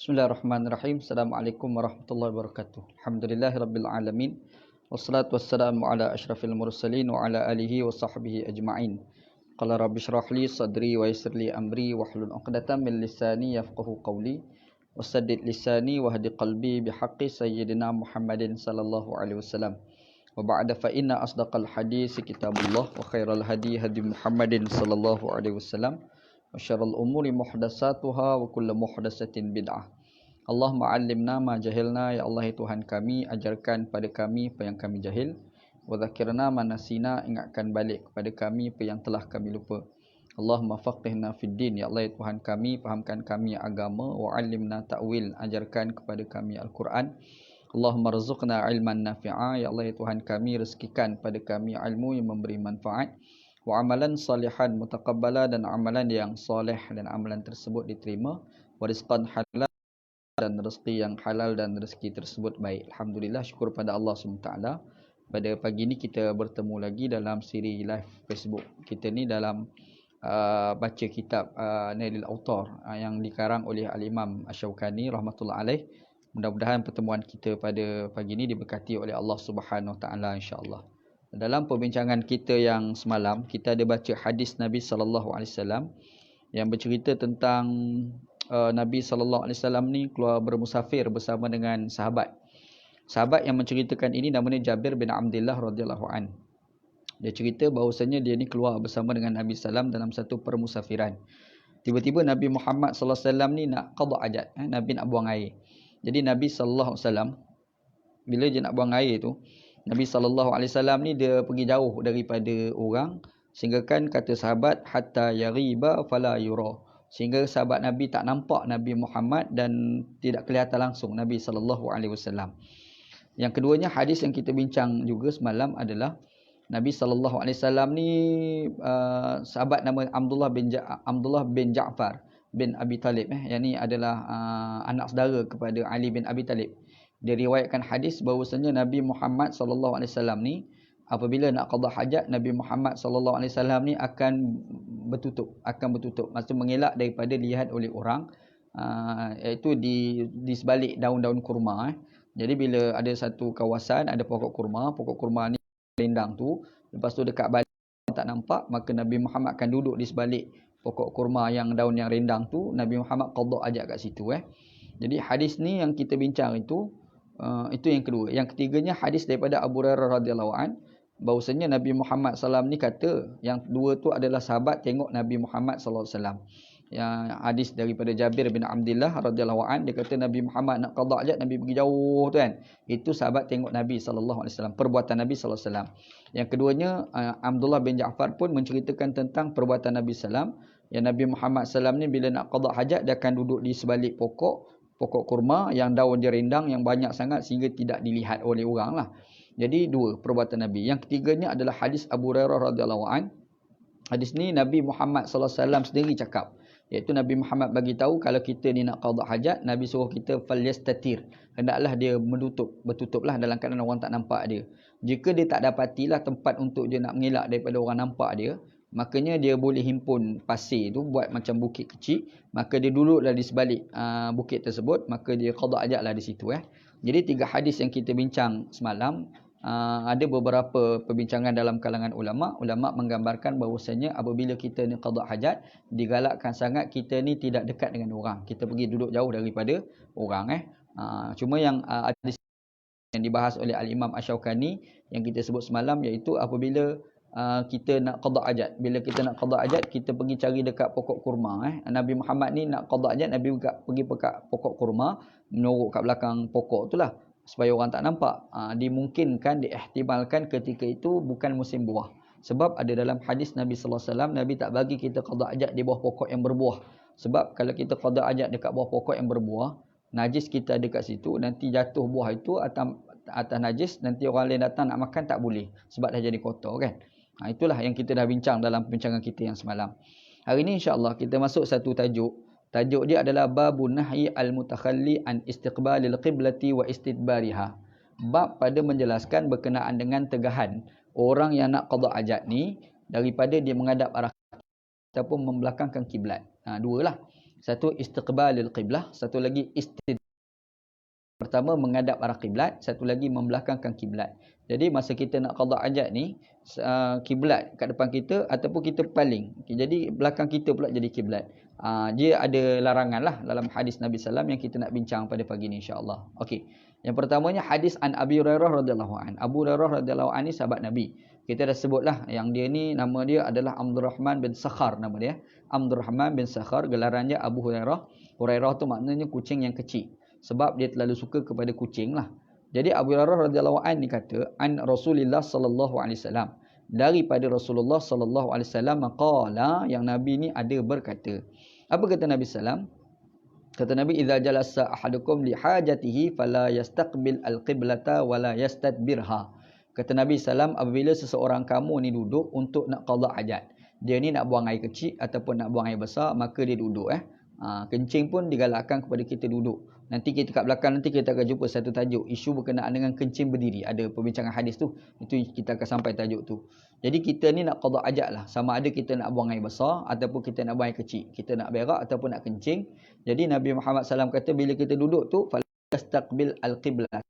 Bismillahirrahmanirrahim. Assalamualaikum warahmatullahi wabarakatuh. Alhamdulillahirabbil alamin. Wassalatu wassalamu ala asyrafil mursalin wa ala alihi wa sahbihi ajma'in. Qala rabbi shrah li sadri wa yassir li amri wahlul 'uqdatam min lisani yafqahu qawli. Wasaddid lisani wahdi qalbi bihaqqi sayyidina Muhammadin sallallahu alaihi wasallam. Wa ba'da fa inna asdaqal hadis kitabullah wa khairal hadi hadi Muhammadin sallallahu alaihi wasallam. Wa syarrul umuri muhdatsatuha wa kullu muhdatsatin bid'ah. Allahumma 'allimna ma jahilna, ya Allah Tuhan kami, ajarkan pada kami apa yang kami jahil. Wa dzakirna ma nasina, ingatkan balik kepada kami apa yang telah kami lupa. Allahumma faqihna fid din, ya Allah Tuhan kami, fahamkan kami agama. Wa 'allimna ta'wil, ajarkan kepada kami Al-Quran. Allahumma rzuqna ilman nafi'a, ya Allah Tuhan kami, rezekikan pada kami ilmu yang memberi manfaat. Wa amalan salihan mutaqabbala, dan amalan yang soleh dan amalan tersebut diterima. Wa rizqan halal, dan rezeki yang halal dan rezeki tersebut baik. Alhamdulillah, syukur pada Allah SWT. Pada pagi ini kita bertemu lagi dalam siri live Facebook kita ni dalam baca kitab Nailul Awtar yang dikarang oleh Al-Imam Asy-Syaukani rahmatullah alaih. Mudah-mudahan pertemuan kita pada pagi ini diberkati oleh Allah Subhanahu Wa Taala insya-Allah. Dalam perbincangan kita yang semalam, kita ada baca hadis Nabi sallallahu alaihi wasallam yang bercerita tentang Nabi sallallahu alaihi wasallam ni keluar bermusafir bersama dengan sahabat. Sahabat yang menceritakan ini namanya Jabir bin Abdullah radhiyallahu an. Dia cerita bahawasanya dia ni keluar bersama dengan Nabi sallam dalam satu permusafiran. Tiba-tiba Nabi Muhammad sallallahu alaihi wasallam ni nak qada hajat, Nabi nak buang air. Jadi Nabi sallallahu alaihi wasallam bila dia nak buang air tu, Nabi sallallahu alaihi wasallam ni dia pergi jauh daripada orang, sehingga kan kata sahabat hatta yaghiba fala yura, sehingga sahabat Nabi tak nampak Nabi Muhammad dan tidak kelihatan langsung Nabi sallallahu alaihi wasallam. Yang keduanya, hadis yang kita bincang juga semalam adalah Nabi sallallahu alaihi wasallam ni sahabat nama Abdullah bin Ja'far bin Abi Talib, yang ni adalah anak saudara kepada Ali bin Abi Talib. Dia riwayatkan hadis bahawasanya Nabi Muhammad sallallahu alaihi wasallam ni apabila nak qada hajat, Nabi Muhammad sallallahu alaihi wasallam ni akan bertutup, maksud mengelak daripada lihat oleh orang, iaitu di sebalik daun-daun kurma. Jadi bila ada satu kawasan ada pokok kurma ni rindang tu, lepas tu dekat balik tak nampak, maka Nabi Muhammad akan duduk di sebalik pokok kurma yang daun yang rindang tu, Nabi Muhammad qada hajat kat situ. Jadi hadis ni yang kita bincang itu yang kedua. Yang ketiganya hadis daripada Abu Hurairah radhiyallahu an, bahawasanya Nabi Muhammad SAW ni kata, yang dua tu adalah sahabat tengok Nabi Muhammad SAW. Yang hadis daripada Jabir bin Abdullah radhiyallahu an, dia kata Nabi Muhammad nak qada hajat, Nabi pergi jauh tu kan. Itu sahabat tengok Nabi SAW, perbuatan Nabi SAW. Yang keduanya, Abdullah bin Ja'far pun menceritakan tentang perbuatan Nabi SAW. Yang Nabi Muhammad SAW ni bila nak qada hajat, dia akan duduk di sebalik pokok kurma yang daun dia rindang yang banyak sangat sehingga tidak dilihat oleh orang lah. Jadi dua perbuatan Nabi. Yang ketiganya adalah hadis Abu Hurairah radhiyallahu an. Hadis ni Nabi Muhammad sallallahu alaihi wasallam sendiri cakap, iaitu Nabi Muhammad bagi tahu kalau kita ni nak qada hajat, Nabi suruh kita falyastatir, hendaklah dia bertutuplah dalam keadaan orang tak nampak dia. Jika dia tak dapatilah tempat untuk dia nak mengelak daripada orang nampak dia, makanya dia boleh himpun pasir tu buat macam bukit kecil, maka dia duduklah di sebalik bukit tersebut, maka dia qada hajatlah di situ. Jadi tiga hadis yang kita bincang semalam, ada beberapa perbincangan dalam kalangan ulama menggambarkan bahawasanya apabila kita ni qada hajat, digalakkan sangat kita ni tidak dekat dengan orang, kita pergi duduk jauh daripada orang. Cuma yang hadis yang dibahas oleh Al-Imam Asy-Syaukani yang kita sebut semalam, iaitu apabila kita nak qada hajat. Bila kita nak qada hajat, kita pergi cari dekat pokok kurma. Nabi Muhammad ni nak qada hajat, Nabi pergi dekat pokok kurma, menurut kat belakang pokok tu lah, supaya orang tak nampak. Dimungkinkan, diihtimalkan ketika itu bukan musim buah. Sebab ada dalam hadis Nabi sallallahu alaihi wasallam, Nabi tak bagi kita qada hajat di bawah pokok yang berbuah. Sebab kalau kita qada hajat dekat bawah pokok yang berbuah, najis kita ada kat situ, nanti jatuh buah itu atas najis, nanti orang lain datang nak makan tak boleh, sebab dah jadi kotor kan. Itulah yang kita dah bincang dalam perbincangan kita yang semalam. Hari ini insya-Allah kita masuk satu tajuk. Tajuk dia adalah babun nahyi al-mutakhalli an istiqbalil qiblati wa istidbariha. Bab pada menjelaskan berkenaan dengan tegahan orang yang nak qada hajat ni daripada dia menghadap arah ataupun membelakangkan kiblat. Dua lah. Satu istiqbalul qiblah, satu lagi istidbar. Pertama menghadap arah kiblat, satu lagi membelakangkan kiblat. Jadi masa kita nak qada hajat ni, kiblat kat depan kita ataupun kita paling. Jadi belakang kita pula jadi kiblat. Dia ada larangan lah dalam hadis Nabi SAW yang kita nak bincang pada pagi ni insya-Allah. Okey. Yang pertamanya hadis an Abi Hurairah radhiyallahu an. Abu Hurairah radhiyallahu an ni sahabat Nabi. Kita dah sebutlah yang dia ni nama dia adalah Abdurrahman bin Sakhar nama dia. Abdurrahman bin Sakhar, gelarannya Abu Hurairah. Hurairah tu maknanya kucing yang kecil. Sebab dia terlalu suka kepada kucing lah. Jadi Abu Hurairah radhiyallahu anhu kata an Rasulullah sallallahu alaihi wasallam, daripada Rasulullah sallallahu alaihi wasallam qala, yang Nabi ni ada berkata. Apa kata Nabi sallam? Kata Nabi, idza jalasa ahadukum li hajatihi fala yastaqbil al-qiblata wala yastadbirha. Kata Nabi sallam, apabila seseorang kamu ni duduk untuk nak qada hajat, dia ni nak buang air kecil ataupun nak buang air besar, maka dia duduk kencing pun digalakkan kepada kita duduk. Nanti kita kat belakang nanti kita akan jumpa satu tajuk isu berkenaan dengan kencing berdiri. Ada perbincangan hadis tu. Itu kita akan sampai tajuk tu. Jadi kita ni nak qada hajat lah. Sama ada kita nak buang air besar ataupun kita nak buang air kecil. Kita nak berak ataupun nak kencing. Jadi Nabi Muhammad SAW kata bila kita duduk tu fala yastaqbil al-qiblat,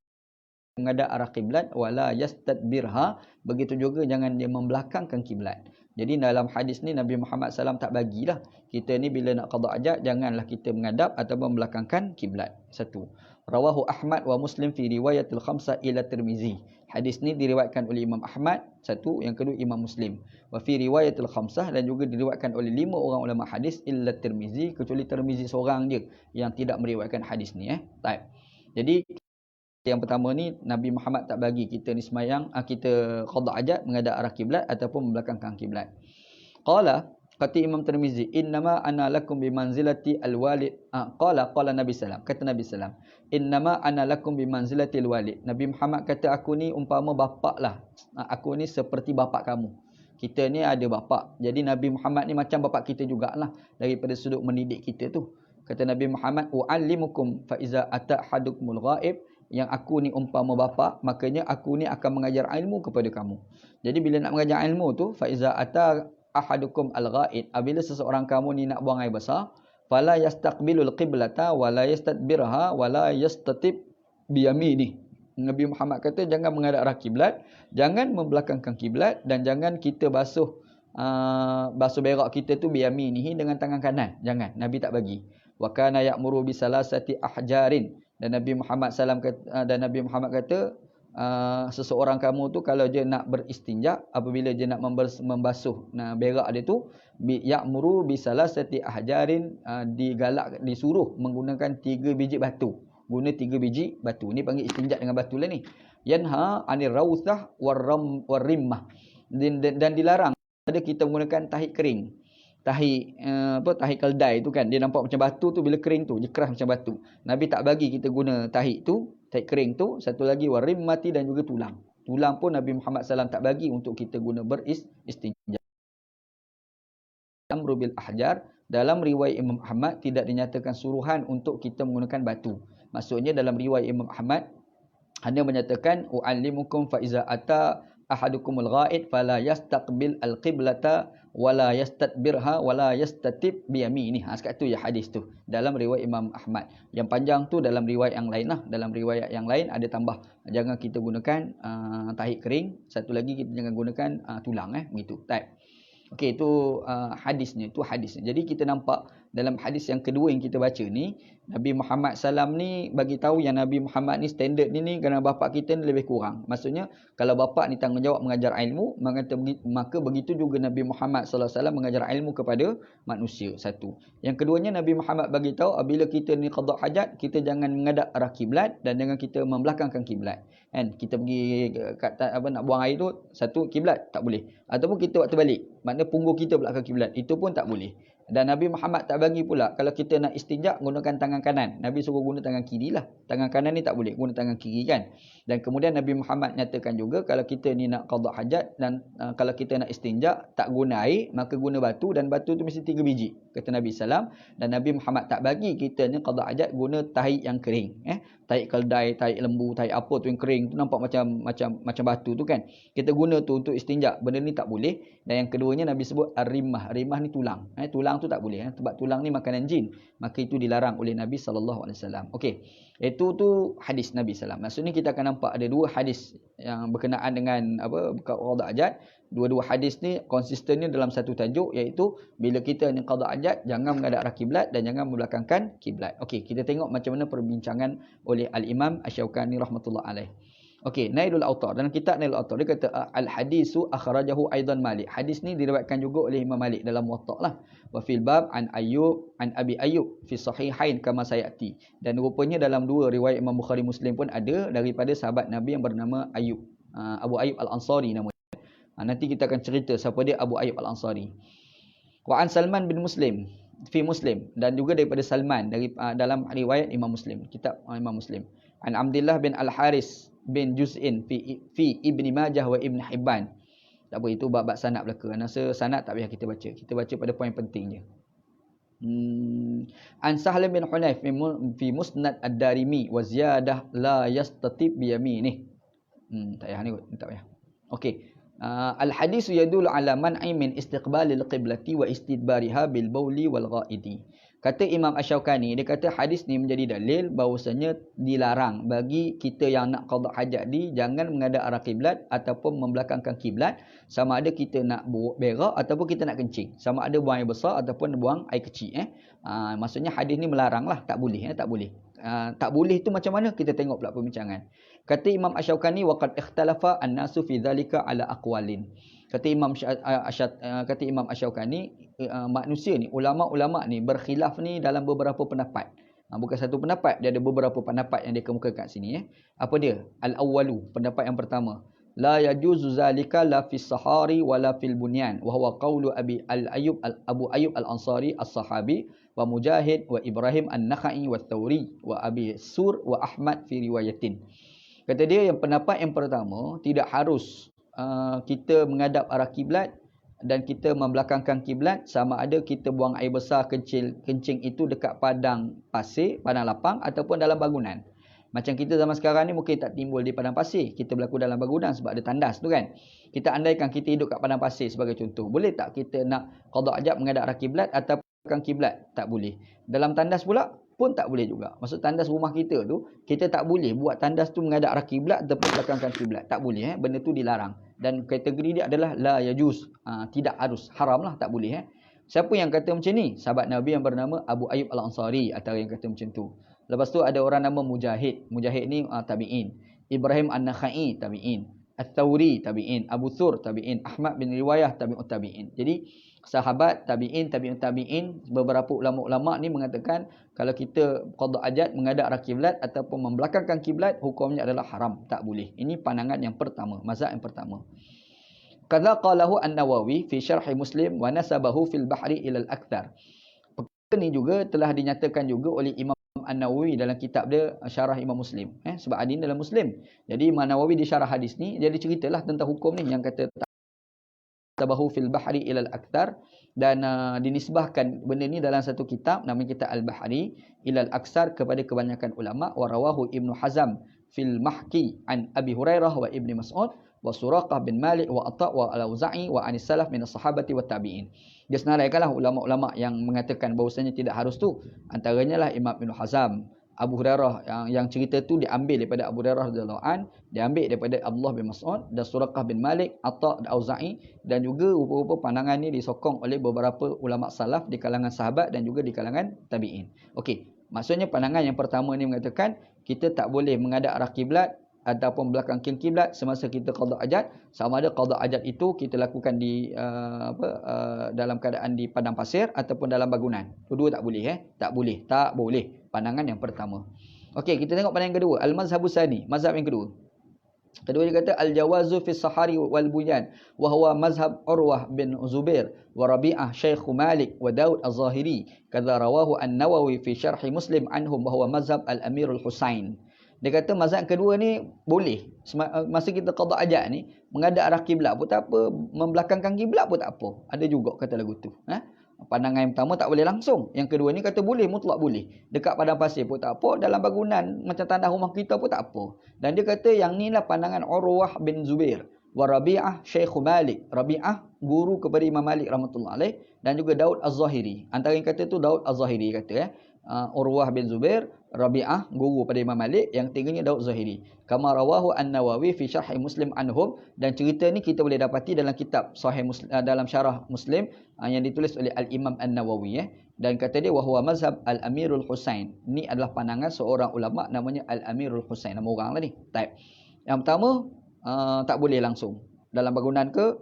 menghadap arah kiblat, wala yastadbirha, begitu juga jangan dia membelakangkan kiblat. Jadi dalam hadis ni Nabi Muhammad SAW tak bagilah kita ni bila nak qada hajat janganlah kita menghadap atau membelakangkan kiblat. Satu. Rawahu Ahmad wa Muslim fi riwayatil khamsah ila Tirmizi. Hadis ni diriwayatkan oleh Imam Ahmad, satu, yang kedua Imam Muslim. Wa fi riwayatil khamsah, dan juga diriwayatkan oleh 5 orang ulama hadis illa Tirmizi, kecuali Tirmizi seorang je yang tidak meriwayatkan hadis ni Baik. Jadi yang pertama ni Nabi Muhammad tak bagi kita ni semayang, kita qada hajat menghadap arah kiblat ataupun membelakangkan kiblat. Qala, kata Imam Tirmizi, innama ana lakum bimanzilati alwalid. Qala Nabi sallam, kata Nabi sallam, innama ana lakum bimanzilati alwalid. Nabi Muhammad kata aku ni umpama bapak lah. Aku ni seperti bapak kamu. Kita ni ada bapak. Jadi Nabi Muhammad ni macam bapak kita jugalah daripada sudut mendidik kita tu. Kata Nabi Muhammad, u'allimukum fa iza ata hadukumul ghaib, yang aku ni umpama bapa, makanya aku ni akan mengajar ilmu kepada kamu. Jadi bila nak mengajar ilmu tu, fa iza ata ahadukum al-ghaid, apabila seseorang kamu ni nak buang air besar, fala yastaqbilul qiblata wala yastadbirha wala yastatib biyamini. Nabi Muhammad kata jangan menghadap arah kiblat, jangan membelakangkan kiblat, dan jangan kita basuh berak kita tu biyaminihi, dengan tangan kanan. Jangan, Nabi tak bagi. Wa kana ya'muru bi salasati ahjarin, dan Nabi Muhammad kata seseorang kamu tu kalau dia nak beristinja, apabila dia nak membasuh berak dia tu, ya'muru bi salasati ahjarin, disuruh menggunakan 3 biji batu. Guna 3 biji batu. Ni panggil istinja dengan batu lah ni. Yanha anir rawthah warrimmah, dan dilarang ada kita menggunakan tahi kering. Tahi keldai tu kan, dia nampak macam batu tu, bila kering tu dia keras macam batu. Nabi tak bagi kita guna tahi kering tu. Satu lagi warimmati, dan juga tulang. Tulang pun Nabi Muhammad SAW tak bagi untuk kita guna beristinja. Amru bil ahjar, dalam riwayat Imam Ahmad tidak dinyatakan suruhan untuk kita menggunakan batu. Maksudnya dalam riwayat Imam Ahmad hanya menyatakan u'allimukum fa iza ata ahadukumul ghaid fala yastaqbil al-qiblata wala yastadbirha wala yastatib biyamini. Sekat tu ya hadis tu dalam riwayat Imam Ahmad. Yang panjang tu dalam riwayat yang lain lah. Dalam riwayat yang lain ada tambah, jangan kita gunakan tahi kering, satu lagi kita jangan gunakan tulang begitu. Okey, itu hadisnya, Jadi kita nampak dalam hadis yang kedua yang kita baca ni, Nabi Muhammad SAW ni bagi tahu yang Nabi Muhammad ni standard ni kerana bapak kita ni lebih kurang. Maksudnya kalau bapak ni tanggungjawab mengajar ilmu, maka begitu juga Nabi Muhammad SAW mengajar ilmu kepada manusia. Satu. Yang keduanya, Nabi Muhammad bagi tahu apabila kita ni qada hajat, kita jangan menghadap arah kiblat dan jangan kita membelakangkan kiblat. Kan kita pergi nak buang air tu, satu kiblat tak boleh. Ataupun kita waktu balik, maknanya punggung kita belakang kiblat, itu pun tak boleh. Dan Nabi Muhammad tak bagi pula kalau kita nak istinja gunakan tangan kanan. Nabi suruh guna tangan kiri lah. Tangan kanan ni tak boleh, guna tangan kiri kan. Dan kemudian Nabi Muhammad nyatakan juga kalau kita ni nak qada hajat dan kalau kita nak istinja tak guna air, maka guna batu, dan batu tu mesti 3 biji. kata Nabi Sallam. Dan Nabi Muhammad tak bagi kita ni qada hajat guna tahi yang kering. Tahi keldai, tahi lembu, tahi apa tu yang kering tu nampak macam batu tu kan. Kita guna tu untuk istinja. Benda ni tak boleh. Dan yang keduanya Nabi sebut ar-rimah. Rimah ni tulang. Tulang tu tak boleh. Sebab tulang ni makanan jin. Maka itu dilarang oleh Nabi SAW. Okey. Itu tu hadis Nabi SAW. Maksudnya kita akan nampak ada dua hadis yang berkenaan dengan qada hajat. Dua-dua hadis ni konsistennya dalam satu tajuk, iaitu bila kita ni qada hajat jangan menghadap arah kiblat dan jangan membelakangkan kiblat. Okey, kita tengok macam mana perbincangan oleh Al-Imam Asy-Syaukani rahmatullah alaih. Okey, Nailul Autar. Dalam kitab Nailul Autar dia kata al-hadisu akhrajahu aidan Malik. Hadis ni diriwayatkan juga oleh Imam Malik dalam Muwatta lah. Wa fil bab an Ayyub an Abi Ayyub fi sahihain kama sayati. Dan rupanya dalam dua riwayat Imam Bukhari Muslim pun ada daripada sahabat Nabi yang bernama Ayyub. Abu Ayyub Al-Ansari nama. Nanti kita akan cerita siapa dia Abu Ayyub Al-Ansari. Wa an Salman bin Muslim fi Muslim, dan juga daripada Salman dari dalam riwayat Imam Muslim, kitab Imam Muslim. An Abdullah bin Al-Haris bin Juz'in fi Ibni Majah wa Ibn Hibban. Tak apa, itu bab sanad belaka. Rasa sanad tak payah kita baca. Kita baca pada poin penting je. An Sahl bin Hunayf fi Musnad Ad-Darimi wa ziyadah la yastatib bi yaminih. Tak payah ni, tak payah. Okey. Al-hadis yadullu ala man'i min istiqbalil qiblati wa istidbariha bil bauli wal ghaidi. Kata Imam Asy-Syaukani, dia kata hadis ni menjadi dalil bahawasanya dilarang bagi kita yang nak qada hajat ni jangan menghadap arah kiblat ataupun membelakangkan kiblat, sama ada kita nak berak ataupun kita nak kencing, sama ada buang air besar ataupun buang air kecil. Maksudnya hadis ni melarang lah, tak boleh. Tak boleh. Tak boleh tu macam mana? Kita tengok pula perbincangan. Kata Imam Asy-Syaukani, waqad ikhtalafa an-nasu fi dhalika ala aqwalin. Kata Imam Asy-Syaukani, manusia ni, ulama-ulama ni berkhilaf ni dalam beberapa pendapat. Bukan satu pendapat, dia ada beberapa pendapat yang dia kemukakan kat sini. Apa dia? Al-awwalu, pendapat yang pertama. La yajuzu zalika la fis sahari wala fil bunyan, wa huwa qawlu Abu Ayyub Al-Ansari as-sahabi wa Mujahid wa Ibrahim An-Nakhai wa Thawri wa Abi Sur wa Ahmad fi riwayatin. Kata dia yang pendapat yang pertama, tidak harus kita menghadap arah kiblat dan kita membelakangkan kiblat, sama ada kita buang air besar kencing itu dekat padang pasir, padang lapang ataupun dalam bangunan. Macam kita zaman sekarang ni mungkin tak timbul di padang pasir, kita berlaku dalam bangunan sebab ada tandas tu kan. Kita andaikan kita hidup kat padang pasir sebagai contoh, boleh tak kita nak qada hajat menghadap arah kiblat ataupun kiblat? Tak boleh. Dalam tandas pula pun tak boleh juga. Maksud tandas rumah kita tu, kita tak boleh buat tandas tu menghadap arah kiblat ataupun belakangkan kiblat. Tak boleh. Benda tu dilarang. Dan kategori dia adalah la yajuz. Tidak harus. Haram lah. Tak boleh. Siapa yang kata macam ni? Sahabat Nabi yang bernama Abu Ayyub Al-Ansari antara yang kata macam tu. Lepas tu ada orang nama Mujahid. Mujahid ni tabi'in. Ibrahim An-Nakhai tabi'in. Al-Thawri tabi'in. Abu Thur tabi'in. Ahmad bin Riwayah tabi'in. Jadi sahabat, tabi'in, tabi'in, beberapa ulama-ulama ni mengatakan kalau kita qada hajat menghadap arah kiblat ataupun membelakangkan kiblat, hukumnya adalah haram, tak boleh. Ini pandangan yang pertama, mazhab yang pertama. Qadza qalahu An-Nawawi fi syarh Muslim wa nasabahu fil bahri ila al-akthar. Perkara ni juga telah dinyatakan juga oleh Imam An-Nawawi dalam kitab dia Syarah Imam Muslim. Sebab hadis dalam Muslim. Jadi Imam Nawawi di syarah hadis ni dia ceritalah tentang hukum ni yang kata tabahu fil bahri ilal akthar, dan dinisbahkan benda ni dalam satu kitab namanya kitab Al-Bahri ilal aksar kepada kebanyakan ulama. Wa rawahu Ibnu Hazm fil Mahki an Abi Hurairah wa Ibni Mas'ud wa Suraqah bin Malik wa Atha wa Al-Auza'i wa anis salaf min as-sahabati wa tabi'in. Dia senaraikanlah ulama-ulama yang mengatakan bahawasanya tidak harus tu. Antaranya lah Imam Ibnu Hazm. Abu Hurairah yang cerita tu diambil daripada Abu Hurairah radhiyallahu an, diambil daripada Abdullah bin Mas'ud dan Suraqah bin Malik, Atha dan Auza'i, dan juga rupa-rupa pandangan ni disokong oleh beberapa ulama salaf di kalangan sahabat dan juga di kalangan tabi'in. Okey, maksudnya pandangan yang pertama ni mengatakan kita tak boleh menghadap arah kiblat ataupun belakang kiblat semasa kita qada hajat, sama ada qada hajat itu kita lakukan di dalam keadaan di padang pasir ataupun dalam bangunan. Kedua tak boleh. Tak boleh. Pandangan yang pertama. Okey, kita tengok pandangan yang kedua, al-mazhabus tsani, mazhab yang kedua. Kedua dia kata al-jawazu fi sahari wal bunyan wa huwa mazhab Urwah bin Zubair wa Rabi'ah Syekh Malik wa Daud Az-Zahiri, kadza rawahu An-Nawawi fi syarh Muslim anhum wa huwa mazhab al-Amir al-Husain. Dia kata mazhab kedua ni boleh. Masa kita qada hajat ni menghadap arah kiblat pun tak apa, membelakangkan kiblat pun tak apa. Ada juga kata lagu tu. Pandangan yang pertama tak boleh langsung. Yang kedua ni kata boleh, mutlak boleh. Dekat padang pasir pun tak apa, dalam bangunan macam tanah rumah kita pun tak apa. Dan dia kata yang ni lah pandangan Urwah bin Zubair wa Rabi'ah Syekh Malik. Rabi'ah guru kepada Imam Malik rahmatullah alaih, dan juga Daud Az-Zahiri. Antara yang kata tu Daud Az-Zahiri kata Urwah bin Zubair, Rabi'ah guru pada Imam Malik, yang tiganya Daud Zahiri. Kama rawahu An-Nawawi fi Syarh Muslim anhum, dan cerita ni kita boleh dapati dalam kitab Sahih Muslim, dalam syarah Muslim yang ditulis oleh Al-Imam An-Nawawi dan kata dia wahwa mazhab Al-Amirul Husain. Ni adalah pandangan seorang ulama namanya Al-Amirul Husain, nama orang lah ni. Type. Yang pertama tak boleh langsung dalam bangunan ke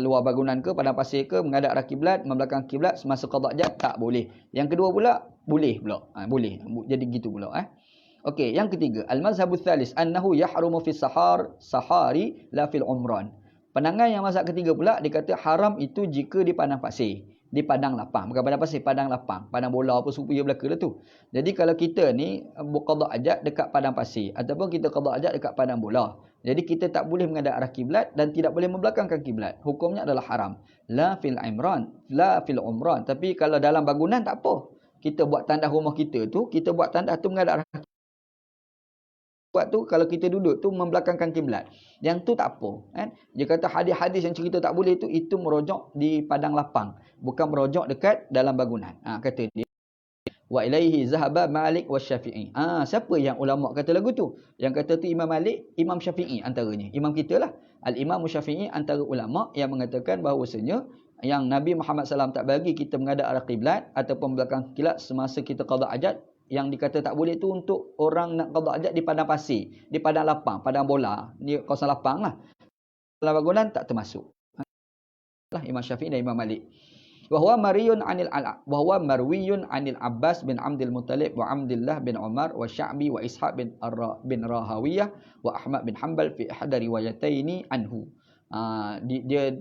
luar bangunan ke, padang pasir ke, menghadap arah kiblat, membelakang kiblat semasa qada hajat tak boleh. Yang kedua pula boleh pula. Boleh. Jadi gitu pula Okey, yang ketiga, al-mazhabus tsalis annahu yahrumu fi sahari la fil umran. Pandangan yang mazhab ketiga pula dia kata haram itu jika di padang pasir, di padang lapang, bukan padang pasir, padang lapang, padang bola apa supaya belaka lah tu. Jadi kalau kita ni qada hajat dekat padang pasir ataupun kita qada hajat dekat padang bola, jadi kita tak boleh menghadap arah kiblat dan tidak boleh membelakangkan kiblat. Hukumnya adalah haram. La fil umran. Tapi kalau dalam bangunan tak apa. Kita buat tandas rumah kita tu, kita buat tandas tu menghadap arah buat tu kalau kita duduk tu membelakangkan kiblat. Yang tu tak apa Dia kata hadis-hadis yang cerita tak boleh tu, itu merujuk di padang lapang, bukan merujuk dekat dalam bangunan. Kata dia wa ilaihi zahaba Malik wa Syafi'i. Siapa yang ulama kata lagu tu? Yang kata tu Imam Malik, Imam Syafi'i antaranya. Imam kita lah. Al-Imam Syafi'i antara ulama yang mengatakan bahawasanya yang Nabi Muhammad SAW tak bagi kita menghadap arah kiblat ataupun belakang kiblat semasa kita qada hajat. Yang dikata tak boleh tu untuk orang nak qada hajat di padang pasir, di padang lapang, padang bola, ni kawasan lapang lah. Dalam bangunan tak termasuk. Imam Syafi'i dan Imam Malik. Wahwa marwiyun anil Abbas bin Abdul Muttalib wa Abdullah bin Umar wa Sya'bi wa Ishaq bin Rahawiyah wa Ahmad bin Hanbal fi ihda riwayataini anhu. Dia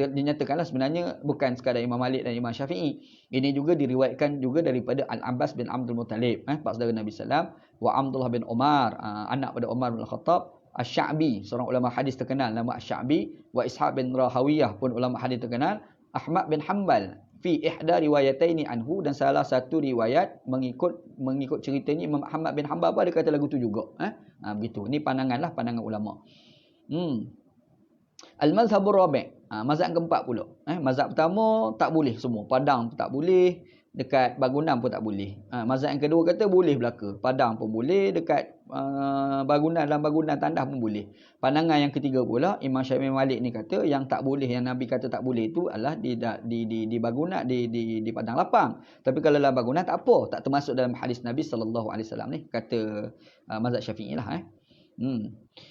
nyatakanlah sebenarnya bukan sekadar Imam Malik dan Imam Syafi'i. Ini juga diriwayatkan juga daripada Al-Abbas bin Abdul Muttalib, pak saudara Nabi sallam, wa Abdullah bin Umar, anak pada Umar bin Khattab, Asy-Sya'bi, seorang ulama hadis terkenal nama Asy-Sya'bi, wa Ishaq bin Rahawiyah pun ulama hadis terkenal, Ahmad bin Hanbal fi ihda riwayataini anhu, dan salah satu riwayat mengikut cerita ni Imam Ahmad bin Hanbal pun ada kata lagu tu juga. Begitu. Ni pandanganlah pandangan ulama. Al-mazhabur rabi'. Mazhab keempat pula. Mazhab pertama tak boleh semua. Padang pun tak boleh, dekat bangunan pun tak boleh. Mazhab yang kedua kata boleh belaka. Padang pun boleh, dekat bangunan dalam bangunan tandas pun boleh. Pandangan yang ketiga pula Imam Syafi'i Malik ni kata yang tak boleh, yang Nabi kata tak boleh itu adalah di bangunan di padang lapang. Tapi kalau dalam bangunan tak apa, tak termasuk dalam hadis Nabi sallallahu alaihi wasallam ni, kata mazhab Syafi'i lah.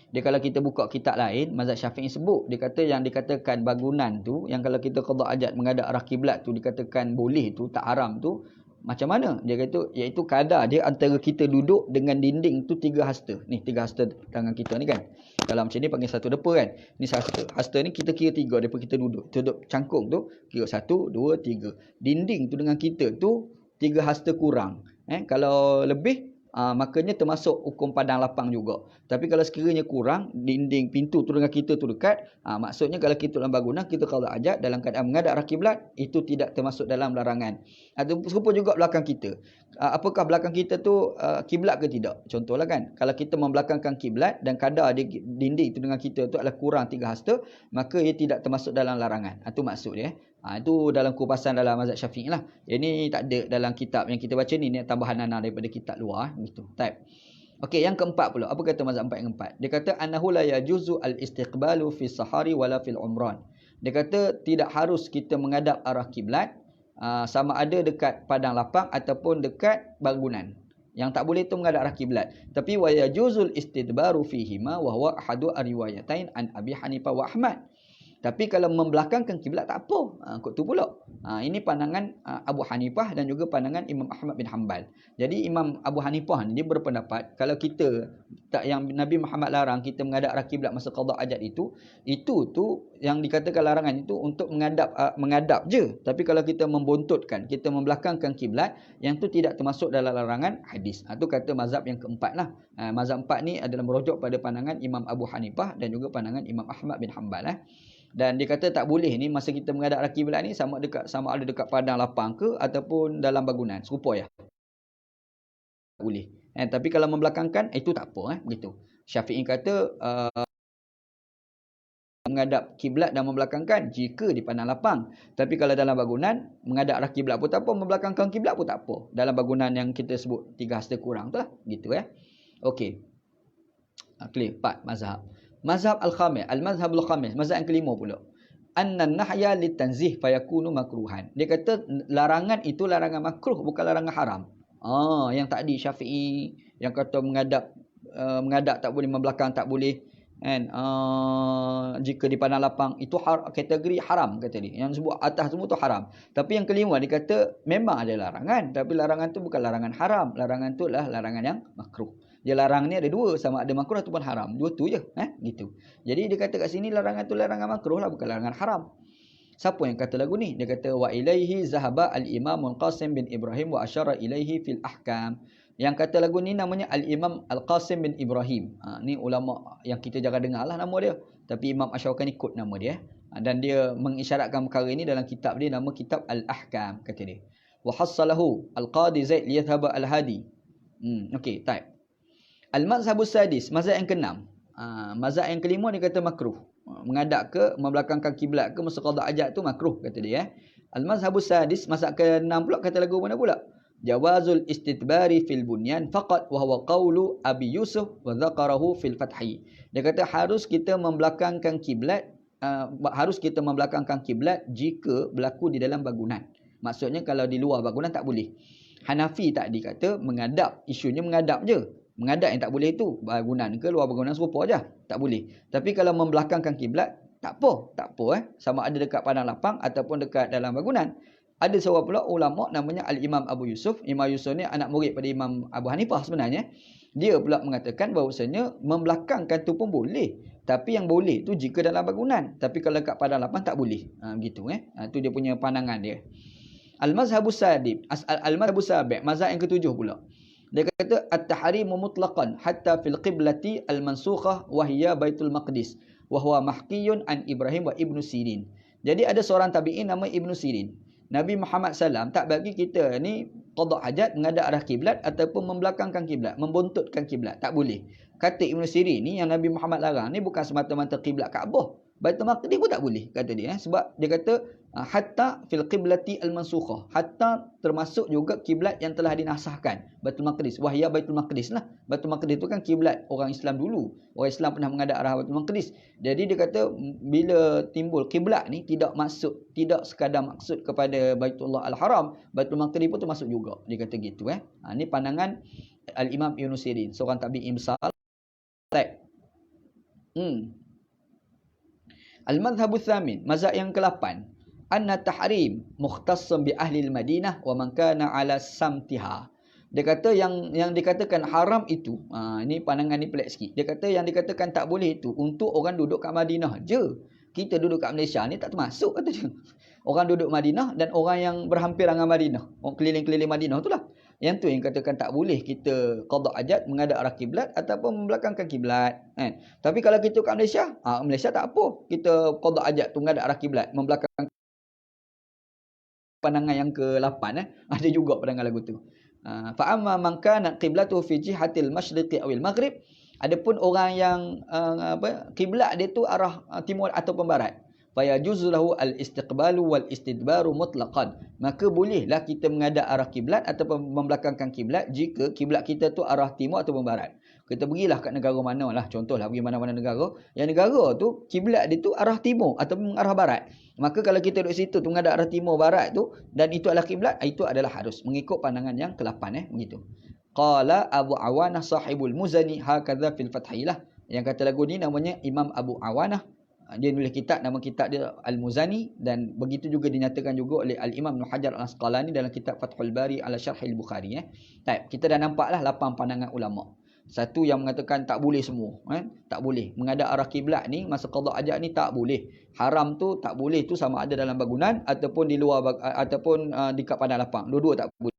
Dia kalau kita buka kitab lain, mazhab Syafi'i sebut, dia kata yang dikatakan bangunan tu, yang kalau kita qada hajat menghadap arah kiblat tu dikatakan boleh tu, tak haram tu, macam mana? Dia kata iaitu kadar dia antara kita duduk dengan dinding tu 3 hasta. Ni 3 hasta tangan kita ni kan. Kalau macam ni panggil satu depa kan. Ni hasta. Hasta ni kita kira 3 daripada kita duduk. Duduk cangkung tu kira 1 2 3. Dinding tu dengan kita tu 3 hasta kurang. Kalau lebih makanya termasuk hukum padang lapang juga. Tapi kalau sekiranya kurang, dinding pintu tu dengan kita tu dekat, maksudnya kalau kita dalam bangunan, kita qada hajat dalam keadaan menghadap arah kiblat, itu tidak termasuk dalam larangan. Serupa juga belakang kita. Apakah belakang kita tu kiblat ke tidak? Contohlah kan, kalau kita membelakangkan kiblat dan kadar dinding tu dengan kita tu adalah kurang 3 hasta, maka ia tidak termasuk dalam larangan. Itu maksud dia. Itu dalam kupasan dalam mazhab Syafi'i lah. Ini tak ada dalam kitab yang kita baca ni tambahan nana daripada kitab luar gitu. Type. Okey, yang keempat pula. Apa kata mazhab yang keempat? Dia kata annahu la yajuzu al-istiqbalu fi sahari wala fil umran. Dia kata tidak harus kita menghadap arah kiblat sama ada dekat padang lapang ataupun dekat bangunan. Yang tak boleh tu menghadap arah kiblat. Tapi wa yajuzul istidbaru fihima wa huwa ahadu riwayatain an Abi Hanifah wa Ahmad. Tapi kalau membelakangkan kiblat tak apa. Kok tu pula. Ini pandangan Abu Hanifah dan juga pandangan Imam Ahmad bin Hanbal. Jadi Imam Abu Hanifah ni dia berpendapat kalau kita yang Nabi Muhammad larang kita menghadap arah kiblat masa qada hajat itu tu yang dikatakan larangan itu untuk menghadap je. Tapi kalau kita membuntutkan, kita membelakangkan kiblat, yang tu tidak termasuk dalam larangan hadis. Itu kata mazhab yang keempat lah. Mazhab empat ni adalah merujuk pada pandangan Imam Abu Hanifah dan juga pandangan Imam Ahmad bin Hanbal. Dan dia kata tak boleh ni masa kita menghadap arah kiblat ni sama ada dekat padang lapang ke ataupun dalam bangunan. Serupa ya. Boleh. Tapi kalau membelakangkan itu tak apa begitu. Syafi'i kata menghadap kiblat dan membelakangkan jika di padang lapang. Tapi kalau dalam bangunan menghadap arah kiblat pun tak apa, membelakangkan kiblat pun tak apa. Dalam bangunan yang kita sebut 3 hasta kurang tu lah, gitu ya. Okey. Clear. 4 mazhab. Mazhab al-khamis, al-mazhabul khamis, mazhab yang kelima pula. Anna nahya litanzih fayakunu makruhan. Dia kata larangan itu larangan makruh bukan larangan haram. Yang tadi Syafi'i yang kata menghadap tak boleh, membelakang tak boleh. Kan jika di padang lapang itu kategori haram kata dia. Yang sebut atas semua tu haram. Tapi yang kelima dia kata memang ada larangan, tapi larangan tu bukan larangan haram. Larangan tu adalah larangan yang makruh. Dia larang ni ada dua, sama ada makruh ataupun haram. Dua tu je, gitu. Jadi dia kata kat sini larangan tu larangan makruh lah, bukan larangan haram. Siapa yang kata lagu ni? Dia kata wa ilaihi zahaba al-Imam Al-Qasim bin Ibrahim wa asyara ilaihi fil ahkam. Yang kata lagu ni namanya Al-Imam Al-Qasim bin Ibrahim. Ni ulama yang kita jarang dengar lah nama dia. Tapi Imam Asy-Syaukani kod nama dia. Dan dia mengisyaratkan perkara ini dalam kitab dia, nama kitab Al-Ahkam, kata dia. Wa hassalahu Al-Qadi Zaid liyathaba Al-Hadi. Okey, type. Al-Mazhabus Sadis, mazhab yang keenam. Mazhab yang kelima dia kata makruh. Menghadap ke, membelakangkan kiblat ke, masa qada hajat tu makruh, kata dia. Al-Mazhabus Sadis, mazhab keenam pula kata lagu mana pula? Jawazul istidbari fil bunyan faqat wa huwa qawlu Abi Yusuf wa dzakarahu fil Fathi. Dia kata harus kita membelakangkan kiblat, jika berlaku di dalam bangunan. Maksudnya kalau di luar bangunan tak boleh. Hanafi tadi kata menghadap, isunya menghadap je. Menghadap yang tak boleh itu bangunan ke luar bangunan serupa aja, tak boleh. Tapi kalau membelakangkan kiblat tak apa sama ada dekat padang lapang ataupun dekat dalam bangunan. Ada seorang pula ulama namanya Al-Imam Abu Yusuf. Imam Yusuf ni anak murid pada Imam Abu Hanifah sebenarnya. Dia pula mengatakan bahawasanya membelakangkan tu pun boleh. Tapi yang boleh tu jika dalam bangunan. Tapi kalau kat padang lapang tak boleh. Gitu tu dia punya pandangan dia. Al-Mazhabus Sadib, Al-Mazhabus Sabi', mazhab yang ketujuh pula. Dia kata at-tahrimu mutlaqan hatta fil qiblati al-mansukhah wa hiya Baitul Maqdis wa huwa mahkiyun an Ibrahim wa Ibnu Sirin. Jadi ada seorang tabi'in nama Ibnu Sirin. Nabi Muhammad SAW tak bagi kita ni qada hajat menghadap arah kiblat ataupun membelakangkan kiblat, membuntutkan kiblat. Tak boleh. Kata Ibnu Sirin ni yang Nabi Muhammad larang ni bukan semata-mata kiblat Kaabah. Baitul Maqdis pun tak boleh, kata dia. Sebab dia kata hatta fil qiblati al-mansukhah. Hatta termasuk juga kiblat yang telah dinasahkan. Baitul Maqdis. Wahya Baitul Maqdis lah. Baitul Maqdis tu kan kiblat orang Islam dulu. Orang Islam pernah menghadap arah Baitul Maqdis. Jadi dia kata bila timbul kiblat ni tidak sekadar maksud kepada Baitullah Al-Haram. Baitul Maqdis pun termasuk juga. Dia kata gitu. Ni pandangan Al-Imam Ibnu Sirin. Seorang tabi'in besar. Al-Madhhabus Tsamin, mazhab yang ke-8. Anna tahrim mukhtassan bi ahli al-Madinah wa man kana ala samtiha. Dia kata yang dikatakan haram itu, ini pandangan ni pelik sikit. Dia kata yang dikatakan tak boleh itu untuk orang duduk kat Madinah je. Kita duduk kat Malaysia ni tak termasuk, kata dia. Orang duduk Madinah dan orang yang berhampiran dengan Madinah, orang keliling-keliling Madinah itulah. Yang tu yang katakan tak boleh kita qada hajat menghadap arah kiblat ataupun membelakangkan kiblat. Tapi kalau kita kat Malaysia, Malaysia tak apa. Kita qada hajat tu menghadap arah kiblat, membelakangkan. Pandangan yang ke-8 ada juga pandangan lagu tu. Fa amma man kana qiblatuhu fi jihatil masyriqi awil maghrib. Adapun orang yang kiblat dia tu arah timur ataupun barat. Fayajuzu lahu al-istiqbalu wal istidbaru mutlaqan. Maka bolehlah kita menghadap arah kiblat ataupun membelakangkan kiblat jika kiblat kita tu arah timur ataupun barat. Kita pergilah kat negara mana lah, contohlah pergi mana-mana negara, yang negara tu kiblat dia tu arah timur ataupun arah barat. Maka kalau kita duduk situ tu menghadap arah timur barat tu dan itu adalah kiblat, itu adalah harus mengikut pandangan yang ke-8 begitu. Qala Abu Awanah sahibul Muzani hakadha fil Fathilah. Yang kata lagu ni namanya Imam Abu Awanah. Dia nulis kitab, nama kitab dia Al-Muzani, dan begitu juga dinyatakan juga oleh Al-Imam Ibn Hajar Al-Asqalani dalam kitab Fathul Bari ala Syarhil Bukhari. Kita dah nampaklah 8 pandangan ulama. Satu yang mengatakan tak boleh semua, tak boleh menghadap arah kiblat ni masa qada hajat ni, tak boleh. Haram tu tak boleh tu sama ada dalam bangunan ataupun di luar ataupun dekat padang lapang. Dua-dua tak boleh.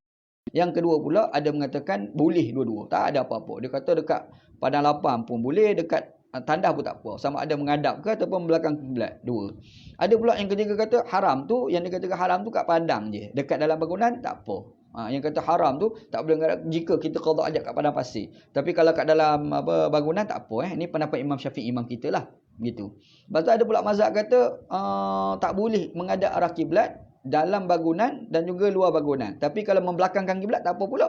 Yang kedua pula ada mengatakan boleh dua-dua, tak ada apa-apa. Dia kata dekat padang lapang pun boleh, dekat tandas pun tak apa. Sama ada menghadap ke ataupun belakang kiblat. Dua. Ada pula yang ketiga kata haram tu, yang dikatakan haram tu kat padang je. Dekat dalam bangunan tak apa. Yang kata haram tu tak boleh menghadap jika kita qada ajat kat padang pasir. Tapi kalau kat dalam bangunan tak apa. Ini pendapat Imam Syafi'i, imam kita lah. Gitu. Lepas tu ada pula mazhab kata tak boleh menghadap arah kiblat dalam bangunan dan juga luar bangunan. Tapi kalau membelakangkan kiblat tak apa pula.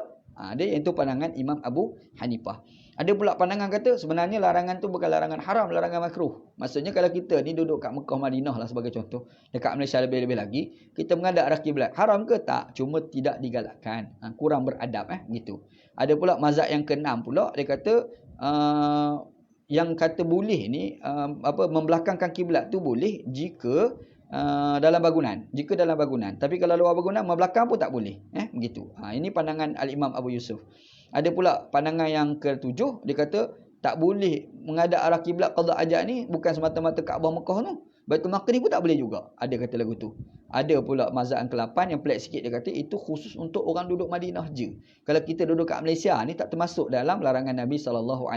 Dia itu pandangan Imam Abu Hanifah. Ada pula pandangan kata sebenarnya larangan tu bukan larangan haram, larangan makruh. Maksudnya kalau kita ni duduk kat Mekah Madinah lah sebagai contoh, dekat Malaysia lebih-lebih lagi, kita menghadap arah kiblat. Haram ke? Tak, cuma tidak digalakkan. Kurang beradab gitu. Ada pula mazhab yang keenam pula, dia kata yang kata boleh ni membelakangkan kiblat tu boleh jika dalam bangunan. Jika dalam bangunan. Tapi kalau luar bangunan membelakang pun tak boleh. Begitu. Ini pandangan Al-Imam Abu Yusuf. Ada pula pandangan yang ketujuh, dia kata tak boleh menghadap arah kiblat qada ajat ni bukan semata-mata Kaabah Mekah tu. Baitul Maqdis pun tak boleh juga. Ada kata lagu tu. Ada pula mazhab yang ke-8 yang pelik sikit, dia kata itu khusus untuk orang duduk Madinah je. Kalau kita duduk kat Malaysia ni tak termasuk dalam larangan Nabi SAW.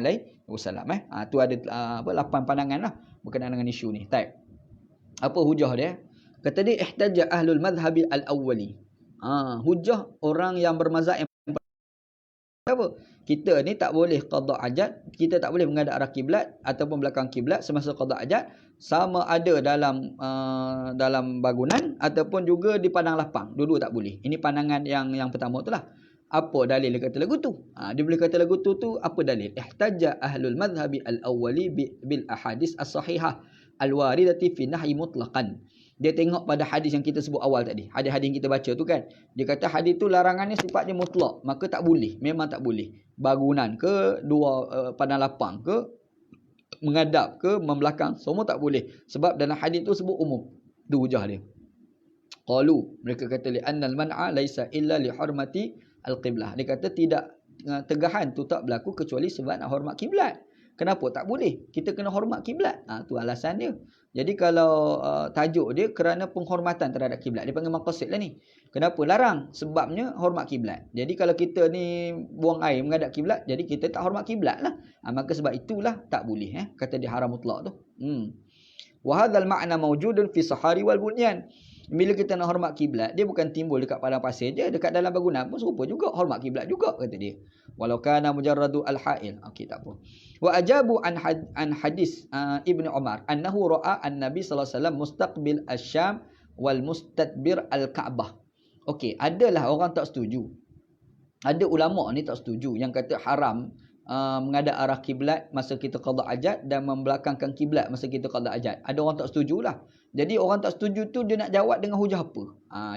Tu ada 8 pandangan lah berkenaan dengan isu ni. Type. Apa hujah dia? Kata dia ihtajja ahlul madhhabi al-awwali. Hujah orang yang bermazhab yang apa? Kita ni tak boleh qada ajat, kita tak boleh menghadap arah kiblat ataupun belakang kiblat semasa qada ajat, sama ada dalam bangunan ataupun juga di padang lapang. Dua-dua tak boleh. Ini pandangan yang pertama tu lah. Apa dalil dia kata lagu tu? Dia boleh kata lagu tu apa dalil? Ihtajja ahlul madhhabi al-awwali bil ahadis as-sahihah al-waridati fi nahyi mutlaqan. Dia tengok pada hadis yang kita sebut awal tadi. Hadis-hadis yang kita baca tu kan. Dia kata hadis tu larangannya sifatnya mutlak. Maka tak boleh. Memang tak boleh. Bangunan ke, padang lapang ke, menghadap ke, membelakang. Semua tak boleh. Sebab dalam hadis tu sebut umum. Itu hujah dia. Qalu. Mereka kata li'annal man'a laisa illa li hurmati al-qiblah. Dia kata tidak, tegahan tu tak berlaku kecuali sebab nak hormat kiblat. Kenapa tak boleh? Kita kena hormat kiblat. Tu alasan dia. Jadi kalau tajuk dia kerana penghormatan terhadap kiblat. Dia panggil maqasid lah ni. Kenapa larang? Sebabnya hormat kiblat. Jadi kalau kita ni buang air menghadap kiblat, jadi kita tak hormat kiblat lah. Maka sebab itulah tak boleh. Kata dia haram mutlak tu. Wa hadzal ma'na mawjudun fi sahari wal bunyan. Bila kita nak hormat kiblat, dia bukan timbul dekat padang pasir je, dekat dalam bangunan pun serupa juga, hormat kiblat juga kata dia. Walau kana mujarradu al-ha'il. Okey, tak apa. Wa ajabu an hadis Ibnu Umar annahu ra'a an-nabi sallallahu alaihi wasallam mustaqbil asy-Syam wal mustadbir al-Ka'bah. Okey, adalah orang tak setuju. Ada ulama ni tak setuju yang kata haram menghadap arah kiblat masa kita qada ajat dan membelakangkan kiblat masa kita qada ajat. Ada orang tak setujulah. Jadi orang tak setuju tu dia nak jawab dengan hujah apa?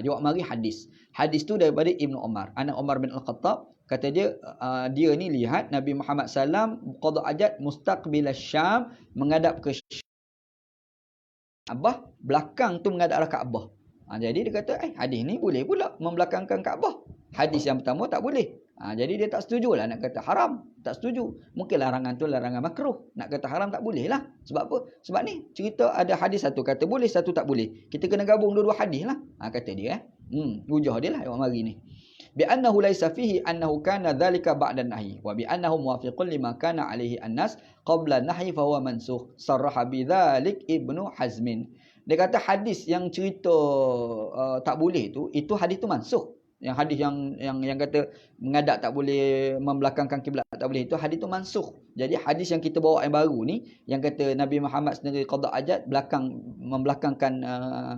Jawab mari hadis. Hadis tu daripada Ibnu Umar. Anak Umar bin Al-Khattab kata dia dia ni lihat Nabi Muhammad sallam qada ajat mustaqbil Syam, menghadap ke Kaabah, belakang tu menghadap arah Kaabah. Jadi dia kata hadis ni boleh pula membelakangkan Kaabah. Hadis yang pertama tak boleh. Jadi dia tak setuju lah nak kata haram. Tak setuju. Mungkin larangan tu larangan makruh. Nak kata haram tak boleh lah. Sebab apa? Sebab ni cerita ada hadis satu kata boleh, satu tak boleh. Kita kena gabung dua-dua hadis lah. Kata dia. Hujah dia lah yang mari ni. Bi'annahu laysa fihi annahu kana dhalika ba'da nahyi. Wa bi'annahu muwafiqun lima kana alaihi an-nas qabla nahyi fahuwa mansukh. Sarraha bidzalik Ibnu Hazmin. Dia kata hadis yang cerita tak boleh tu, itu hadis tu mansukh. Yang hadis yang kata menghadap tak boleh, membelakangkan kiblat tak boleh, itu hadis tu mansukh. Jadi hadis yang kita bawa yang baru ni, yang kata Nabi Muhammad sendiri qada ajat membelakangkan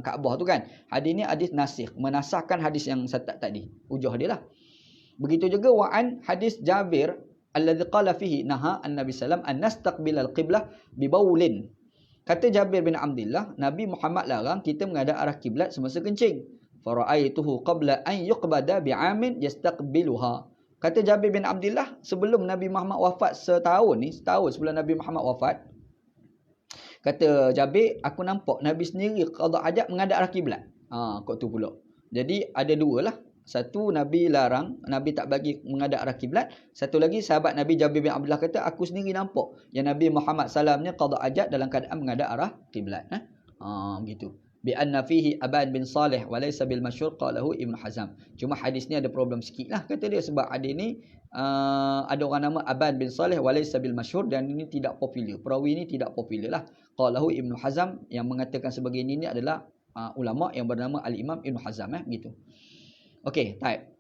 Kaabah tu kan, hadis ni hadis nasikh, menasahkan hadis yang tadi. Hujah dia lah. Begitu juga wa'an hadis Jabir alladhi qala fihi naha an-nabi sallam an nastaqbil al-qiblah bi baulin. Kata Jabir bin Abdullah, Nabi Muhammad larang kita menghadap arah kiblat semasa kencing. Fara'aituhu qabla an yuqbada bi'amin yastaqbiluha. Kata Jabir bin Abdullah, sebelum Nabi Muhammad wafat setahun sebelum Nabi Muhammad wafat, kata Jabir, aku nampak Nabi sendiri qada ajat menghadap arah kiblat. Kok tu pula. Jadi ada dua lah. Satu, Nabi larang, Nabi tak bagi menghadap arah kiblat. Satu lagi, sahabat Nabi Jabir bin Abdullah kata, aku sendiri nampak yang Nabi Muhammad salamnya qada ajat dalam keadaan menghadap arah kiblat. Gitu. bi anna fihi Aban bin Salih wa laysa bil masyhur qalahu Ibnu Hazm. Cuma hadis ni ada problem sikitlah kata dia, sebab hadis ni ada orang nama Aban bin Salih wa laysa bil masyhur, dan ini tidak popular. Perawi ini tidak popular lah. Qalahu Ibnu Hazm, yang mengatakan sebagai ini adalah ulama yang bernama Al-Imam Ibnu Hazm gitu. Okey, baik.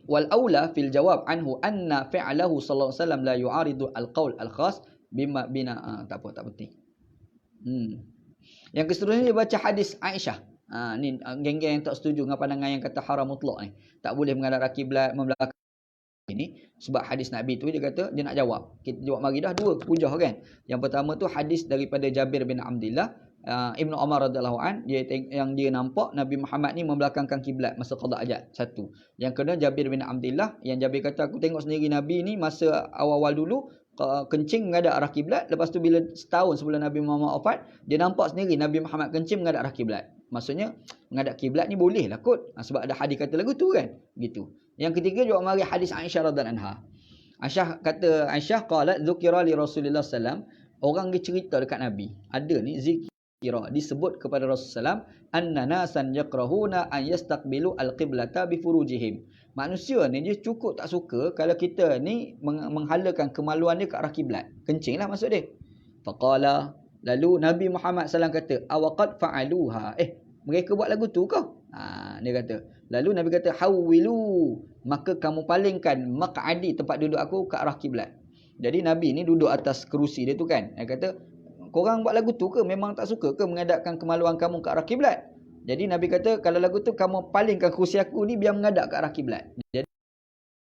Wal aula fil jawab anhu anna fi'lahu sallallahu alaihi wasallam la yu'aridu al-qaul al-khas bima bina tak penting. Yang keseterusnya dia baca hadis Aisyah. Ni geng-geng yang tak setuju dengan pandangan yang kata haram mutlak ni. Tak boleh menghadap kiblat membelakang ini sebab hadis Nabi tu dia kata dia nak jawab. Kita jawab mari dah dua hujah kan. Yang pertama tu hadis daripada Jabir bin Abdullah, Ibnu Umar radhiyallahu an, yang dia nampak Nabi Muhammad ni membelakangkan kiblat masa qada hajat. Satu. Yang kedua Jabir bin Abdullah, yang Jabir kata aku tengok sendiri Nabi ni masa awal-awal dulu kencing menghadap arah kiblat. Lepas tu bila setahun sebelum Nabi Muhammad wafat, dia nampak sendiri Nabi Muhammad kencing menghadap arah kiblat. Maksudnya menghadap kiblat ni boleh lah kot. Sebab ada hadis kata lagu tu kan. Gitu. Yang ketiga juga mari hadis Aisyah radhiyallahu anha. Aisyah qalat dzukira li Rasulillah sallam, orang dia cerita dekat Nabi. Ada ni zikira disebut kepada Rasulullah sallam anna nasan yakrahuna an yastaqbilu al-qiblata bi furujihim. Manusia ni dia cukup tak suka kalau kita ni menghalakan kemaluan dia ke arah kiblat. Kencing lah maksud dia. Faqala, lalu Nabi Muhammad SAW kata, awaqad fa'aluha. Mereka buat lagu tu kau? Dia kata. Lalu Nabi kata, hawwilu, maka kamu palingkan maq'adi, tempat duduk aku, ke arah kiblat. Jadi Nabi ni duduk atas kerusi dia tu kan. Dia kata, korang buat lagu tu ke? Memang tak suka ke menghadapkan kemaluan kamu ke arah kiblat? Jadi Nabi kata, kalau lagu tu kamu palingkan kerusi aku ni biar menghadap ke arah kiblat. Jadi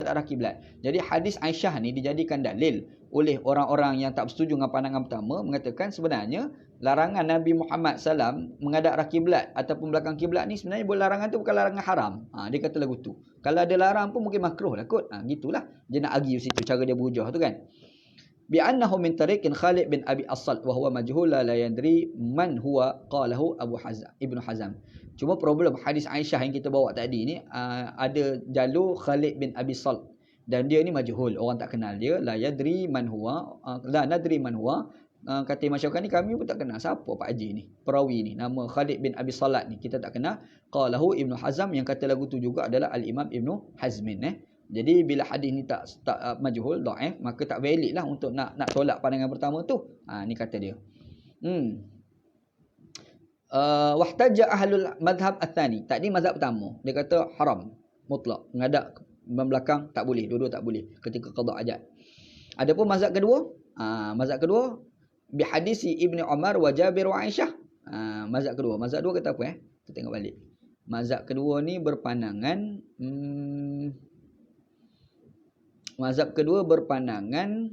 arah kiblat. Jadi hadis Aisyah ni dijadikan dalil oleh orang-orang yang tak bersetuju dengan pandangan pertama, mengatakan sebenarnya larangan Nabi Muhammad SAW menghadap arah kiblat ataupun belakang kiblat ni sebenarnya larangan tu bukan larangan haram. Dia kata lagu tu. Kalau ada larang pun mungkin makruh lah kot. Gitulah. Dia nak argue situ cara dia berhujah tu kan. Bi'annahu min tariqin Khalid bin Abi As-Salt wa huwa majhul la yadri man huwa qalahu Ibnu Hazm. Cuma problem hadis Aisyah yang kita bawa tadi ni ada jalur Khalid bin Abi Salt dan dia ni majhul, orang tak kenal dia, la yadri man huwa, la nadri man huwa. Kata masyarakat ni kami pun tak kenal siapa Pak Haji ni, perawi ni, nama Khalid bin Abi Salat ni kita tak kenal. Qalahu Ibnu Hazm, yang kata lagu tu juga adalah Al-Imam Ibnu Hazmin. Jadi bila hadis ni tak majhul, dhaif, maka tak valid lah untuk nak tolak pandangan pertama tu. Ni kata dia. Wahtajja ahlul madhab ats-tsani. Tadi mazhab pertama, dia kata haram mutlak, menghadap membelakang tak boleh, duduk tak boleh ketika qada hajat. Adapun mazhab kedua bi hadisi Ibnu Umar wa Jabir wa Aisyah. Mazhab kedua kata apa kita tengok balik. Mazhab kedua ni berpandangan mazhab kedua berpandangan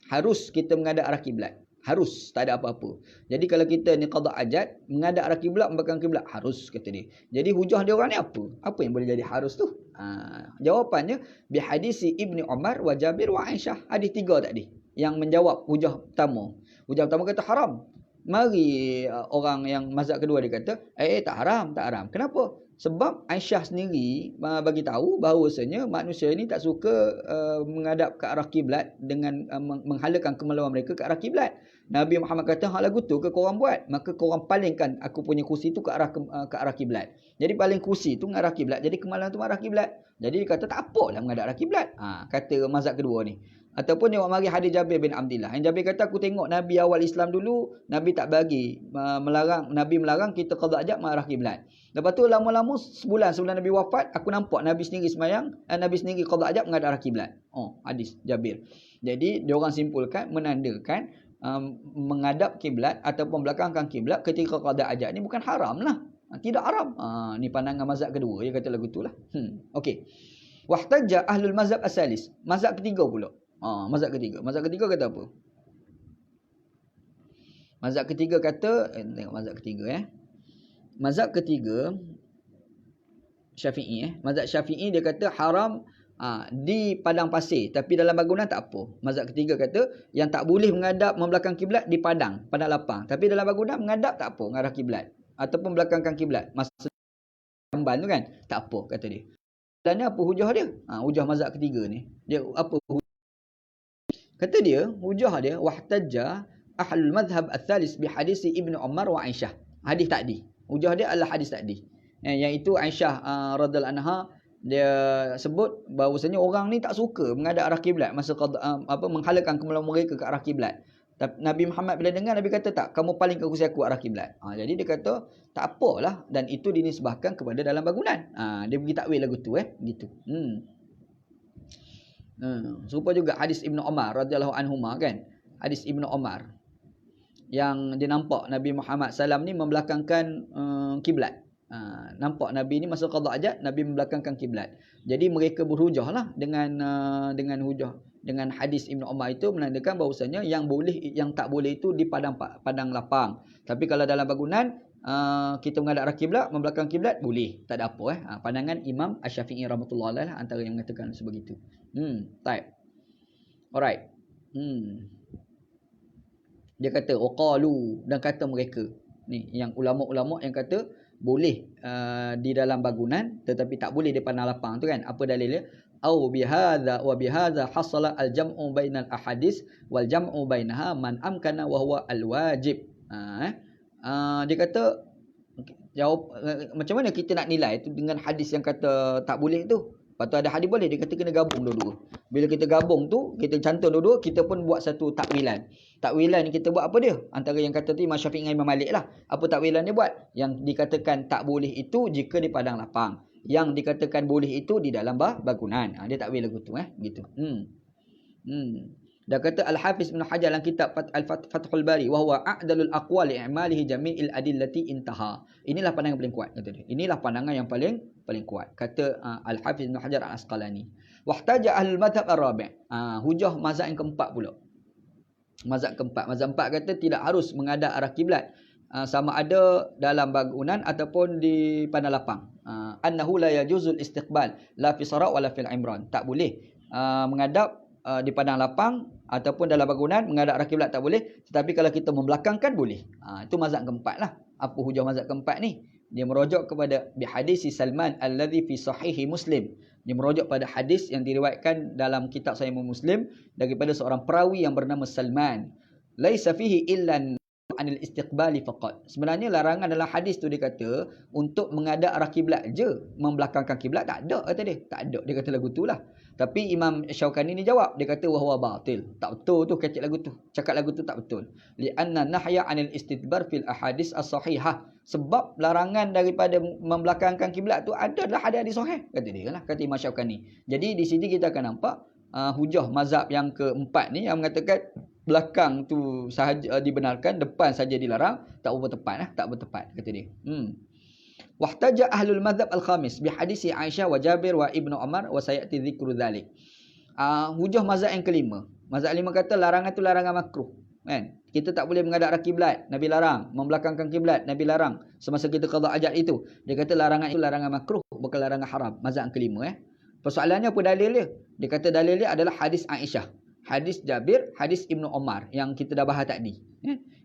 harus kita menghadap arah kiblat. Harus, tak ada apa-apa. Jadi kalau kita ni qada hajat, menghadap arah kiblat, membelakang kiblat, harus kata dia. Jadi hujah dia orang ni apa? Apa yang boleh jadi harus tu? Jawapannya bi hadisi Ibnu Umar wa Jabir wa Aisyah. Hadis tiga tadi yang menjawab hujah pertama. Hujah pertama kata haram. Mari orang yang mazhab kedua dia kata, tak haram. Kenapa? Sebab Aisyah sendiri bagi tahu bahawasanya manusia ni tak suka menghadap ke arah kiblat dengan menghalakan kemaluan mereka ke arah kiblat. Nabi Muhammad kata, hak lagu tu ke korang buat, maka korang palingkan aku punya kursi tu ke arah kiblat. Jadi paling kursi tu mengarah kiblat, jadi kemaluan tu mengarah kiblat. Jadi dia kata tak apalah menghadap arah kiblat. Kata mazhab kedua ni. Ataupun tengok mari hadis Jabir bin Abdullah. Yang Jabir kata aku tengok Nabi awal Islam dulu, Nabi tak bagi Nabi melarang kita qada hajat mengarah kiblat. Lepas tu lama-lama sebulan sebelum Nabi wafat, aku nampak Nabi sendiri sembahyang, Nabi sendiri qada hajat menghadap arah kiblat. Hadis Jabir. Jadi dia orang simpulkan menandakan menghadap kiblat ataupun belakangkan kiblat ketika qada hajat ni bukan haram lah. Tidak haram. Ni pandangan mazhab kedua. Dia kata lagu tu lah. Okey. Wahtajja ahlul mazhab as-salis. Mazhab ketiga pula. Mazhab ketiga kata apa? Mazhab ketiga kata, tengok mazhab ketiga Mazhab ketiga Syafi'i Mazhab Syafi'i dia kata haram di padang pasir, tapi dalam bangunan tak apa. Mazhab ketiga kata yang tak boleh menghadap membelakang kiblat di padang lapang, tapi dalam bangunan menghadap tak apa, mengarah kiblat ataupun belakangkan kiblat. Maksud jamban tu kan, tak apa kata dia. Dan ni apa hujah dia? Hujah mazhab ketiga ni. Dia apa hujah? Kata dia, hujah dia wahtajja ahlul madhhab al-thalis bi hadis Ibnu Umar wa Aisyah. Hadis tadi. Hujah dia adalah hadis tadi. Yang itu Aisyah radhiyallahu anha dia sebut bahawasanya orang ni tak suka menghadap arah kiblat masa menghalalkan kemaluan mereka ke arah kiblat. Nabi Muhammad bila dengar, Nabi kata tak, kamu palingkan kursi aku arah kiblat. Jadi dia kata tak apalah, dan itu dinisbahkan kepada dalam bangunan. Dia bagi takwil lagu tu gitu. Serupa juga hadis Ibnu Umar radhiyallahu anhuma kan. Hadis Ibnu Umar yang dia nampak Nabi Muhammad SAW ni membelakangkan kiblat. Nampak Nabi ni masa qada hajat, Nabi membelakangkan kiblat. Jadi mereka berhujah lah dengan hujah dengan hadis Ibnu Umar itu menandakan bahawasanya yang boleh, yang tak boleh itu di padang lapang. Tapi kalau dalam bangunan kita menghadap arah kiblat, membelakang kiblat boleh, tak ada apa. Pandangan Imam Asy-Syafi'i rahmatullah alaih antara yang mengatakan sebegitu. Baik. Alright. Dia kata waqalu, dan kata mereka ni yang ulama-ulama yang kata boleh di dalam bangunan tetapi tak boleh di padang lapang tu kan. Apa dalilnya? Au bihadza wa bihadza hasala al-jam'u bainal ahadits wal jam'u bainaha man amkana wa huwa al-wajib. Dia kata jawab macam mana kita nak nilai tu dengan hadis yang kata tak boleh tu. Lepas tu ada hadis boleh, dia kata kena gabung dua-dua. Bila kita gabung tu, kita cantum dua-dua, kita pun buat satu takwilan. Takwilan ni kita buat apa dia? Antara yang kata tu Imam Syafi'i dengan Imam Malik lah. Apa takwilan dia buat? Yang dikatakan tak boleh itu jika di padang lapang. Yang dikatakan boleh itu di dalam bangunan. Dia takwil lagu tu gitu. Dia kata Al-Hafiz Ibn Hajar dalam kitab Fathul Bari, wa huwa a'dalul aqwali i'malihi jami'il adillati intaha. Inilah pandangan paling kuat kata dia. Inilah pandangan yang paling kuat kata Al-Hafiz Ibn Hajar Al-Asqalani. Wahtaja ahlul madhhab ar-rabi'. Hujah mazhab yang keempat pula. Mazhab keempat. Mazhab empat kata tidak harus menghadap arah kiblat. Sama ada dalam bangunan ataupun di padang lapang. Annahu la yajuzul istiqbal la fi sara' wala fil imran. Tak boleh menghadap di padang lapang ataupun dalam bangunan menghadap arah kiblat tak boleh, tetapi kalau kita membelakangkan boleh. Itu mazhab keempat lah. Apa hujah mazhab keempat ni? Dia merujuk kepada hadis Salman alladhi fi sahihi Muslim. Dia merujuk pada hadis yang diriwayatkan dalam kitab Sahih Muslim daripada seorang perawi yang bernama Salman. Laisa fihi illa anil istiqbali faqat. Sebenarnya larangan dalam hadis tu dia kata untuk menghadap arah kiblat je, membelakangkan kiblat tak ada kata dia. Tak ada. Dia kata lagu tu lah. Tapi Imam Syaukani ni jawab, dia kata wahwa batil. Tak betul tu kecik lagu tu. Cakap lagu tu tak betul. Li'anna nahya anil istidbar fil ahadis as-sahihah. Sebab larangan daripada membelakangkan kiblat tu adalah hadis sahih. Kata dia lah, kata Imam Syaukani. Jadi di sini kita akan nampak hujah mazhab yang keempat ni yang mengatakan belakang tu sahaja dibenarkan, depan saja dilarang, tak bertepat tak bertepat kata dia. Wahtaja ahlul madhab al-khamis bi hadisi Aisyah wa Jabir wa Ibnu Umar wa sayati dzikru dzalik. Hujah mazhab yang kelima. Mazhab lima kata larangan tu larangan makruh, kan? Kita tak boleh menghadap arah kiblat, Nabi larang. Membelakangkan kiblat, Nabi larang. Semasa kita qada hajat itu, dia kata larangan itu larangan makruh, bukan larangan haram. Mazhab yang kelima Persoalannya apa dalil dia? Dia kata dalil dia adalah hadis Aisyah, hadis Jabir, hadis Ibnu Umar yang kita dah bahas tadi.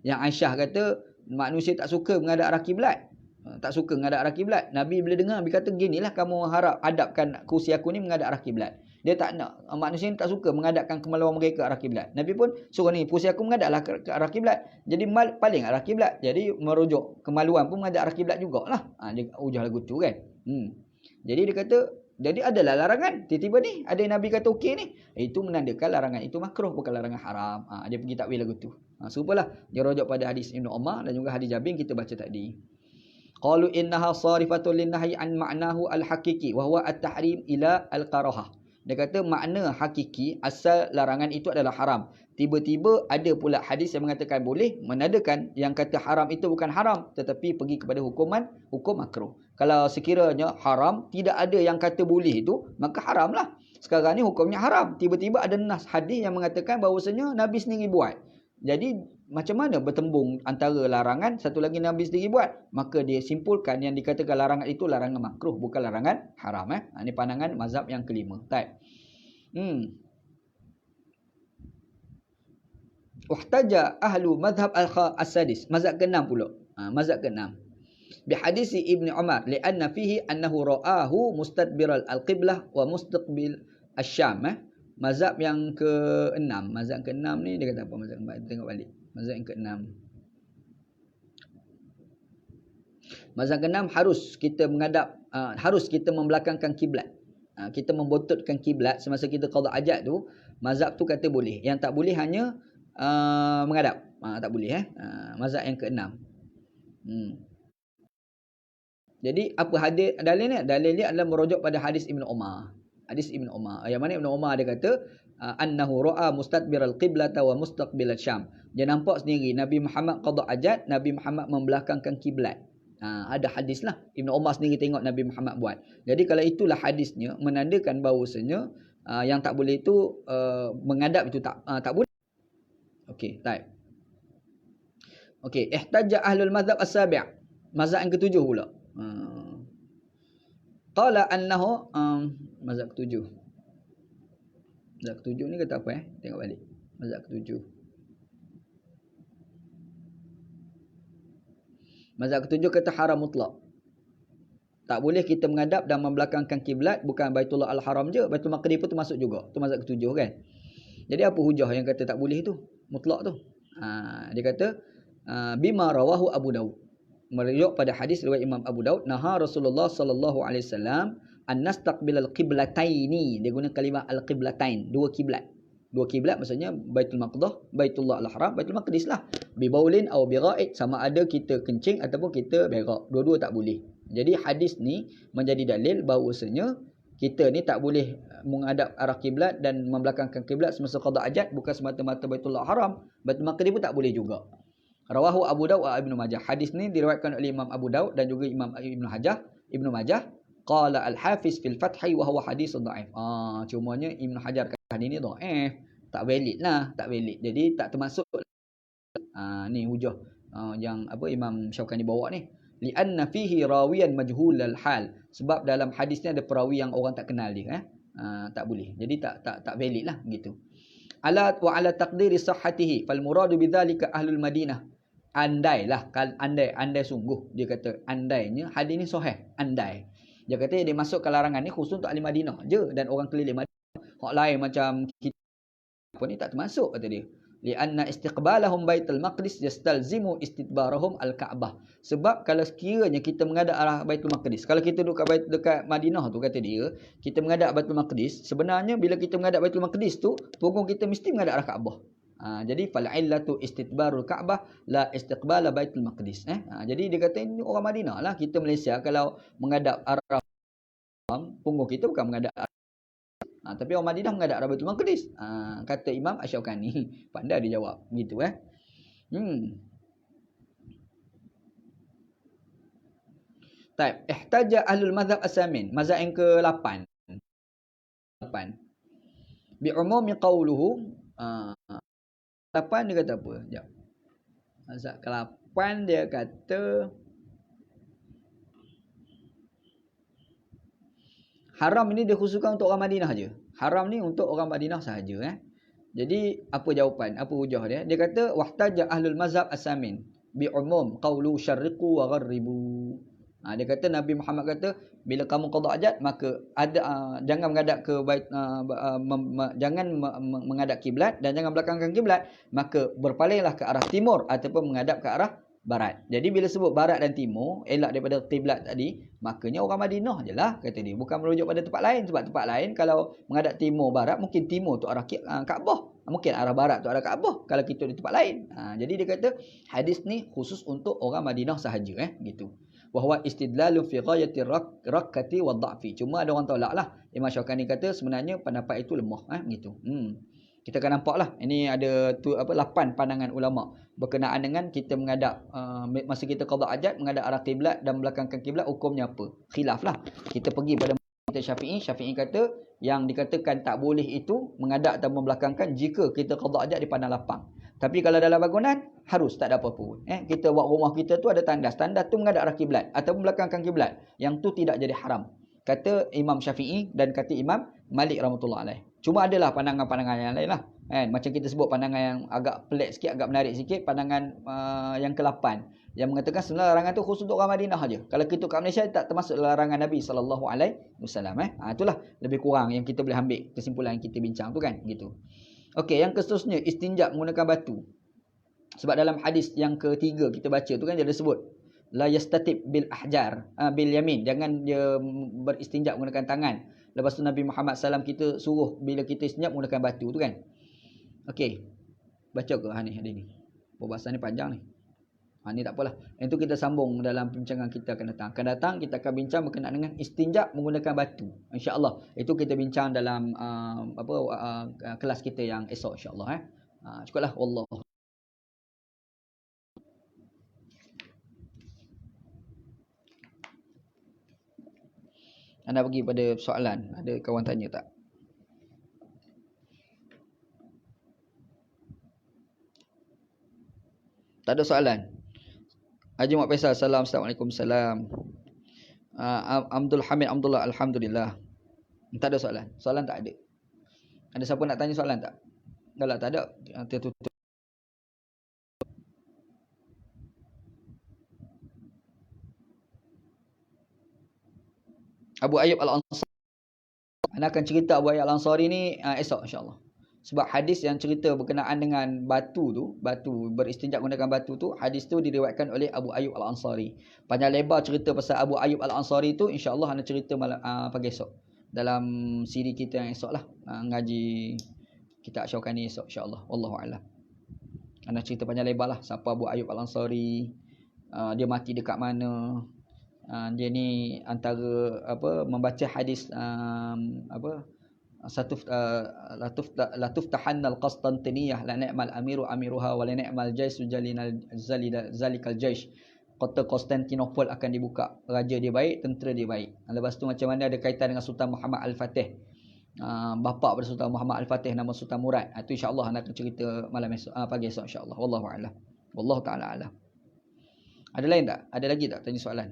Yang Aisyah kata manusia tak suka menghadap arah kiblat. Tak suka menghadap arah kiblat. Nabi bila dengar, Nabi kata ginilah kamu harap hadapkan kursi aku ni menghadap arah kiblat. Dia tak nak, manusia ni tak suka menghadapkan kemaluan mereka ke arah kiblat. Nabi pun suruh ni kursi aku menghadaplah ke arah kiblat. Jadi paling arah kiblat. Jadi merujuk kemaluan pun menghadap arah kiblat jugalah. Dia hujah lagu tu kan. Jadi dia kata jadi adalah larangan. Tiba-tiba ni ada yang Nabi kata okey ni. Itu menandakan larangan itu makruh, bukan larangan haram. Dia pergi takwil lagu tu. Serupalah dia rujuk pada hadis Ibnu Umar dan juga hadis Jabir kita baca tadi. Qalu innaha sarifatun linnahyi an ma'nahu al-haqiqi wa huwa at-tahrim ila al-karahah. Dia kata makna hakiki asal larangan itu adalah haram. Tiba-tiba ada pula hadis yang mengatakan boleh, menandakan yang kata haram itu bukan haram tetapi pergi kepada hukum makruh. Kalau sekiranya haram, tidak ada yang kata boleh itu, maka haramlah. Sekarang ni hukumnya haram. Tiba-tiba ada nas hadis yang mengatakan bahawasanya Nabi sendiri buat. Jadi macam mana bertembung antara larangan satu lagi Nabi sendiri buat? Maka dia simpulkan yang dikatakan larangan itu larangan makruh, bukan larangan haram. Ini pandangan mazhab yang kelima. Baik. Wahtaja ahlu madhab al-sadis. Mazhab ke-6 pula. Mazhab ke-6. Bihadisi Ibnu Umar li'anna fihi annahu ra'ahu mustadbiral al-qiblah wa mustaqbil asy-syam. Mazhab yang ke-6. Mazhab ke-6 ni dia kata apa mazhab ke-6? Tengok balik. Mazhab yang keenam. Mazhab keenam harus kita menghadap, harus kita membelakangkan kiblat. Kita membototkan kiblat semasa kita qada hajat tu, mazhab tu kata boleh. Yang tak boleh hanya menghadap. Tak boleh mazhab yang keenam. Jadi apa hadis dalil ni? Dalil dia adalah merujuk pada hadis Ibnu Umar. Hadis Ibnu Umar. Yang mana Ibnu Umar dia kata annahu ra'a mustadbiral qiblata wa mustaqbilat Syam. Dia nampak sendiri Nabi Muhammad qada hajat, Nabi Muhammad membelakangkan kiblat. Ada hadis lah. Ibnu Umar sendiri tengok Nabi Muhammad buat. Jadi kalau itulah hadisnya, menandakan bahawasanya yang tak boleh itu menghadap itu tak boleh. Okey, baik. Okey, ihtajja ahlul mazhab as-sabi'. Mazhab yang ketujuh pula. Qala annahu mazhab ketujuh. Mazhab ketujuh ni kata apa Tengok balik. Mazhab ketujuh. Mazhab ketujuh kata haram mutlak. Tak boleh kita menghadap dan membelakangkan kiblat, bukan Baitullah Al-Haram je, Baitul Maqdis pun termasuk juga. Tu mazhab ketujuh kan. Jadi apa hujah yang kata tak boleh tu? Mutlak tu. Dia kata bima rawahu Abu Daud. Merujuk pada hadis riwayat Imam Abu Daud, naha Rasulullah sallallahu alaihi wasallam an nastaqbilal qiblataini. Dia guna kalimah al-qiblatain, dua kiblat. Dua kiblat maksudnya Baitul Maqdis, Baitullah Al-Haram, Baitul Maqdis lah. Bi baulin atau bi ghaid, sama ada kita kencing ataupun kita berak. Dua-dua tak boleh. Jadi hadis ni menjadi dalil bahawasanya kita ni tak boleh menghadap arah kiblat dan membelakangkan kiblat semasa qada hajat, bukan semata-mata Baitullah Haram, Baitul Maqdis pun tak boleh juga. Rawahu Abu Daud wa Ibnu Majah. Hadis ni diriwayatkan oleh Imam Abu Daud dan juga Imam Ibnu Majah. Qala Al-Hafiz fil Fathi wa huwa hadis dhaif. Cumanya Ibnu Hajar kata ini dhaif, tak valid lah, tak valid. Jadi tak termasuk. Ni hujah yang apa Imam Syaukani bawa ni. Li'anna fihi rawiyan majhulal hal. Sebab dalam hadis ni ada perawi yang orang tak kenal dia, tak boleh. Jadi tak valid lah gitu. Ala wa ala taqdiri sahhatihi fal muradu bidzalika ahlul Madinah. Andailah, andai sungguh, dia kata andainya hadis ni sahih, andai. Dia kata dia masuk ke larangan ni khusus untuk ahli Madinah je dan orang keliling Madinah. Hak lain macam kita apa ni tak termasuk, kata dia. Lianna istiqbalahum Baitul Maqdis yastalzimu istidbarahum al-Ka'bah. Sebab kalau sekiranya kita menghadap arah Baitul Maqdis, kalau kita duduk dekat Madinah tu, kata dia, kita menghadap Baitul Maqdis, sebenarnya bila kita menghadap Baitul Maqdis tu, punggung kita mesti menghadap arah Ka'bah. Jadi fal illatu istidbarul Ka'bah la istiqbala Baitul Maqdis. Jadi dia kata ini orang Madinah lah, kita Malaysia kalau menghadap arah punggung kita bukan menghadap arah. Tapi orang Madinah menghadap arah Baitul Maqdis. Kata Imam Asy-Syaukani. Pandai dia jawab gitu Taib. Ihtaja ahlul mazhab as-samin. Mazhab yang ke-8. Bi umumi qawluhu. 8 dia kata apa? Sekejap. Mazhab ke-8 dia kata haram ini dikhususkan untuk orang Madinah je. Haram ni untuk orang Madinah sahaja. Jadi apa jawapan? Apa hujah dia? Dia kata wahtaja ahlul mazhab as-samin bi umum qawlu syarriqu wa gharribu. Dia kata Nabi Muhammad kata bila kamu qada hajat maka jangan menghadap ke jangan menghadap kiblat dan jangan belakangkan kiblat, maka berpalinglah ke arah timur ataupun menghadap ke arah barat. Jadi bila sebut barat dan timur, elak daripada kiblat tadi, makanya orang Madinah je lah, kata dia. Bukan merujuk pada tempat lain. Sebab tempat lain kalau menghadap timur barat, mungkin timur tu arah Kaabah. Mungkin arah barat tu arah Kaabah kalau kita di tempat lain. Jadi dia kata hadis ni khusus untuk orang Madinah sahaja gitu. Wa huwa istidlalu fi ghayati rakkati wa dha'fi. Cuma ada orang tolak lah. Imam Syaukani kata sebenarnya pendapat itu lemah gitu. Kita akan nampak lah. Ini ada 8 pandangan ulama berkenaan dengan kita menghadap masa kita qada hajat, menghadap arah kiblat dan belakangkan kiblat, hukumnya apa? Khilaf lah. Kita pergi pada Syafi'i. Syafi'i kata yang dikatakan tak boleh itu menghadap atau membelakangkan jika kita qada hajat di padang lapang. Tapi kalau dalam bangunan harus, tak ada apa-apa pun. Kita buat rumah kita tu ada tandas. Tandas tu menghadap arah kiblat atau membelakangkan kiblat. Yang tu tidak jadi haram. Kata Imam Syafi'i dan kata Imam Malik rahmatullah alaih. Cuma adalah pandangan-pandangan yang lain lah. Macam kita sebut pandangan yang agak pelik sikit, agak menarik sikit. Pandangan yang ke-8. Yang mengatakan sebenarnya larangan tu khusus untuk orang Madinah saja. Kalau kita kat Malaysia tak termasuk larangan Nabi SAW. Itulah lebih kurang yang kita boleh ambil kesimpulan yang kita bincang tu kan. Gitu. Okey, yang seterusnya istinja menggunakan batu. Sebab dalam hadis yang ketiga kita baca tu kan dia ada sebut la yastatib bil ahjar, bil yamin, jangan dia beristinja menggunakan tangan. Lepas tu Nabi Muhammad SAW kita suruh bila kita istinja menggunakan batu tu kan. Okey. Baca ke hari ni? Perbahasan ni panjang ni. Ni tak apalah. Itu kita sambung dalam perbincangan kita akan datang. Akan datang kita akan bincang berkenaan dengan istinja menggunakan batu. Insya-Allah. Itu kita bincang dalam kelas kita yang esok insya-Allah cukuplah wallah. Anda pergi pada soalan. Ada kawan tanya tak? Tak ada soalan. Haji Muhammad Faisal, salam. Assalamualaikum. Salam. Abdul Hamid, Abdullah, Alhamdulillah. Tak ada soalan. Soalan tak ada. Ada siapa nak tanya soalan tak? Kalau tak ada, kita tutup. Abu Ayyub Al-Ansari. Anda akan cerita Abu Ayyub Al-Ansari ni esok insya-Allah. Sebab hadis yang cerita berkenaan dengan batu beristinja menggunakan batu tu, hadis tu diriwayatkan oleh Abu Ayyub Al-Ansari. Panjang lebar cerita pasal Abu Ayyub Al-Ansari tu insya-Allah anda cerita pagi esok. Dalam siri kita yang esok lah. Ngaji kitab Syaukani esok insya-Allah. Wallahu a'lam. Anda cerita panjang lebar lah siapa Abu Ayyub Al-Ansari, dia mati dekat mana. Dia ni antara membaca hadis latuf tahannal Qastantiniyah la ni'mal amiru amiruha wa la ni'mal jaisu zalikal jaish. Kota Konstantinopel akan dibuka, raja dia baik, tentera dia baik. Lepas tu macam mana ada kaitan dengan Sultan Muhammad Al-Fatih, bapa pada Sultan Muhammad Al-Fatih nama Sultan Murad. Itu insya-Allah anda akan cerita malam esok, pagi esok insya-Allah. Wallahu a'lam. Wallahu taala a'lam. Ada lain tak? Ada lagi tak tanya soalan?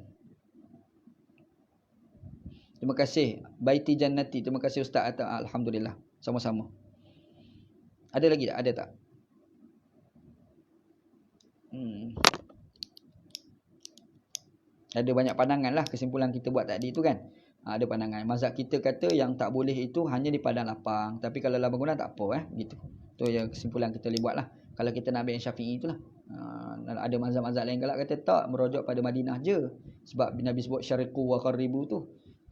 Terima kasih Baiti Jannati. Terima kasih Ustaz. Alhamdulillah. Sama-sama. Ada lagi tak? Ada tak? Ada banyak pandangan lah kesimpulan kita buat tadi tu kan. Ada pandangan. Mazhab kita kata yang tak boleh itu hanya di padang lapang. Tapi kalau dalam bangunan tak apa gitu. Tu yang kesimpulan kita boleh buat lah. Kalau kita nak ambil yang Syafi'i itulah. Ada mazhab-mazhab lain galak kata tak, merujuk pada Madinah je. Sebab Nabi sebut syariqu wa qaribu tu.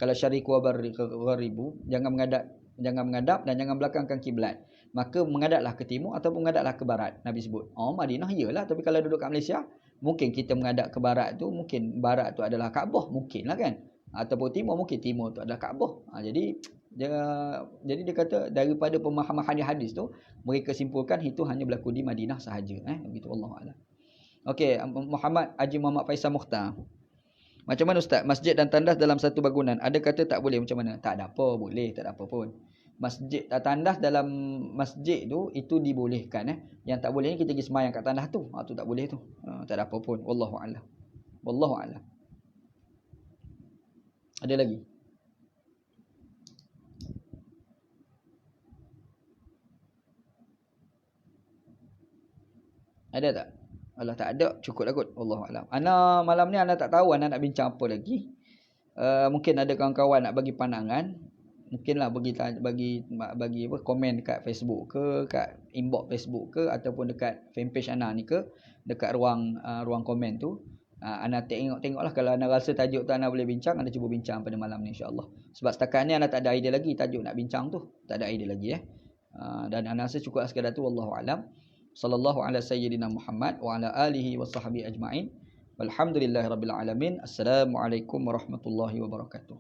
Kalau syariqu wa qaribu, jangan menghadap dan jangan belakangkan kiblat. Maka menghadaplah ke timur ataupun menghadaplah ke barat. Nabi sebut. Madinah iyalah, tapi kalau duduk kat Malaysia, mungkin kita menghadap ke barat tu, mungkin barat tu adalah Kaabah, mungkinlah kan. Ataupun timur, mungkin timur tu adalah Kaabah. Jadi dia kata daripada pemahaman hadis tu, mereka simpulkan itu hanya berlaku di Madinah sahaja. Begitu wallahu a'lam. Okey, Haji Muhammad Faisal Mukhtar. Macam mana Ustaz? Masjid dan tandas dalam satu bangunan. Ada kata tak boleh, macam mana? Tak ada apa, boleh, tak ada apa pun. Masjid tandas dalam masjid tu itu dibolehkan. Yang tak boleh ni kita pergi sembahyang kat tandas tu. Tu tak boleh tu. Tak ada apa pun. Wallahu a'lam. Wallahu a'lam. Ada lagi? Ada tak? Kalau tak ada, cukuplah kot. Wallahu a'lam. Ana malam ni ana tak tahu ana nak bincang apa lagi. Mungkin ada kawan-kawan nak bagi pandangan. Mungkinlah bagi komen dekat Facebook ke, kat inbox Facebook ke, ataupun dekat fanpage ana ni ke, dekat ruang komen tu. Ana tengoklah kalau ana rasa tajuk tu ana boleh bincang, ana cuba bincang pada malam ni insya-Allah. Sebab setakat ni ana tak ada idea lagi tajuk nak bincang tu. Tak ada idea lagi dan ana rasa cukup sekadar tu wallahu a'lam. Sallallahu ala sayyidina Muhammad wa ala alihi wa sahbihi ajma'in. Walhamdulillahirabbil alamin. Assalamualaikum warahmatullahi wabarakatuh.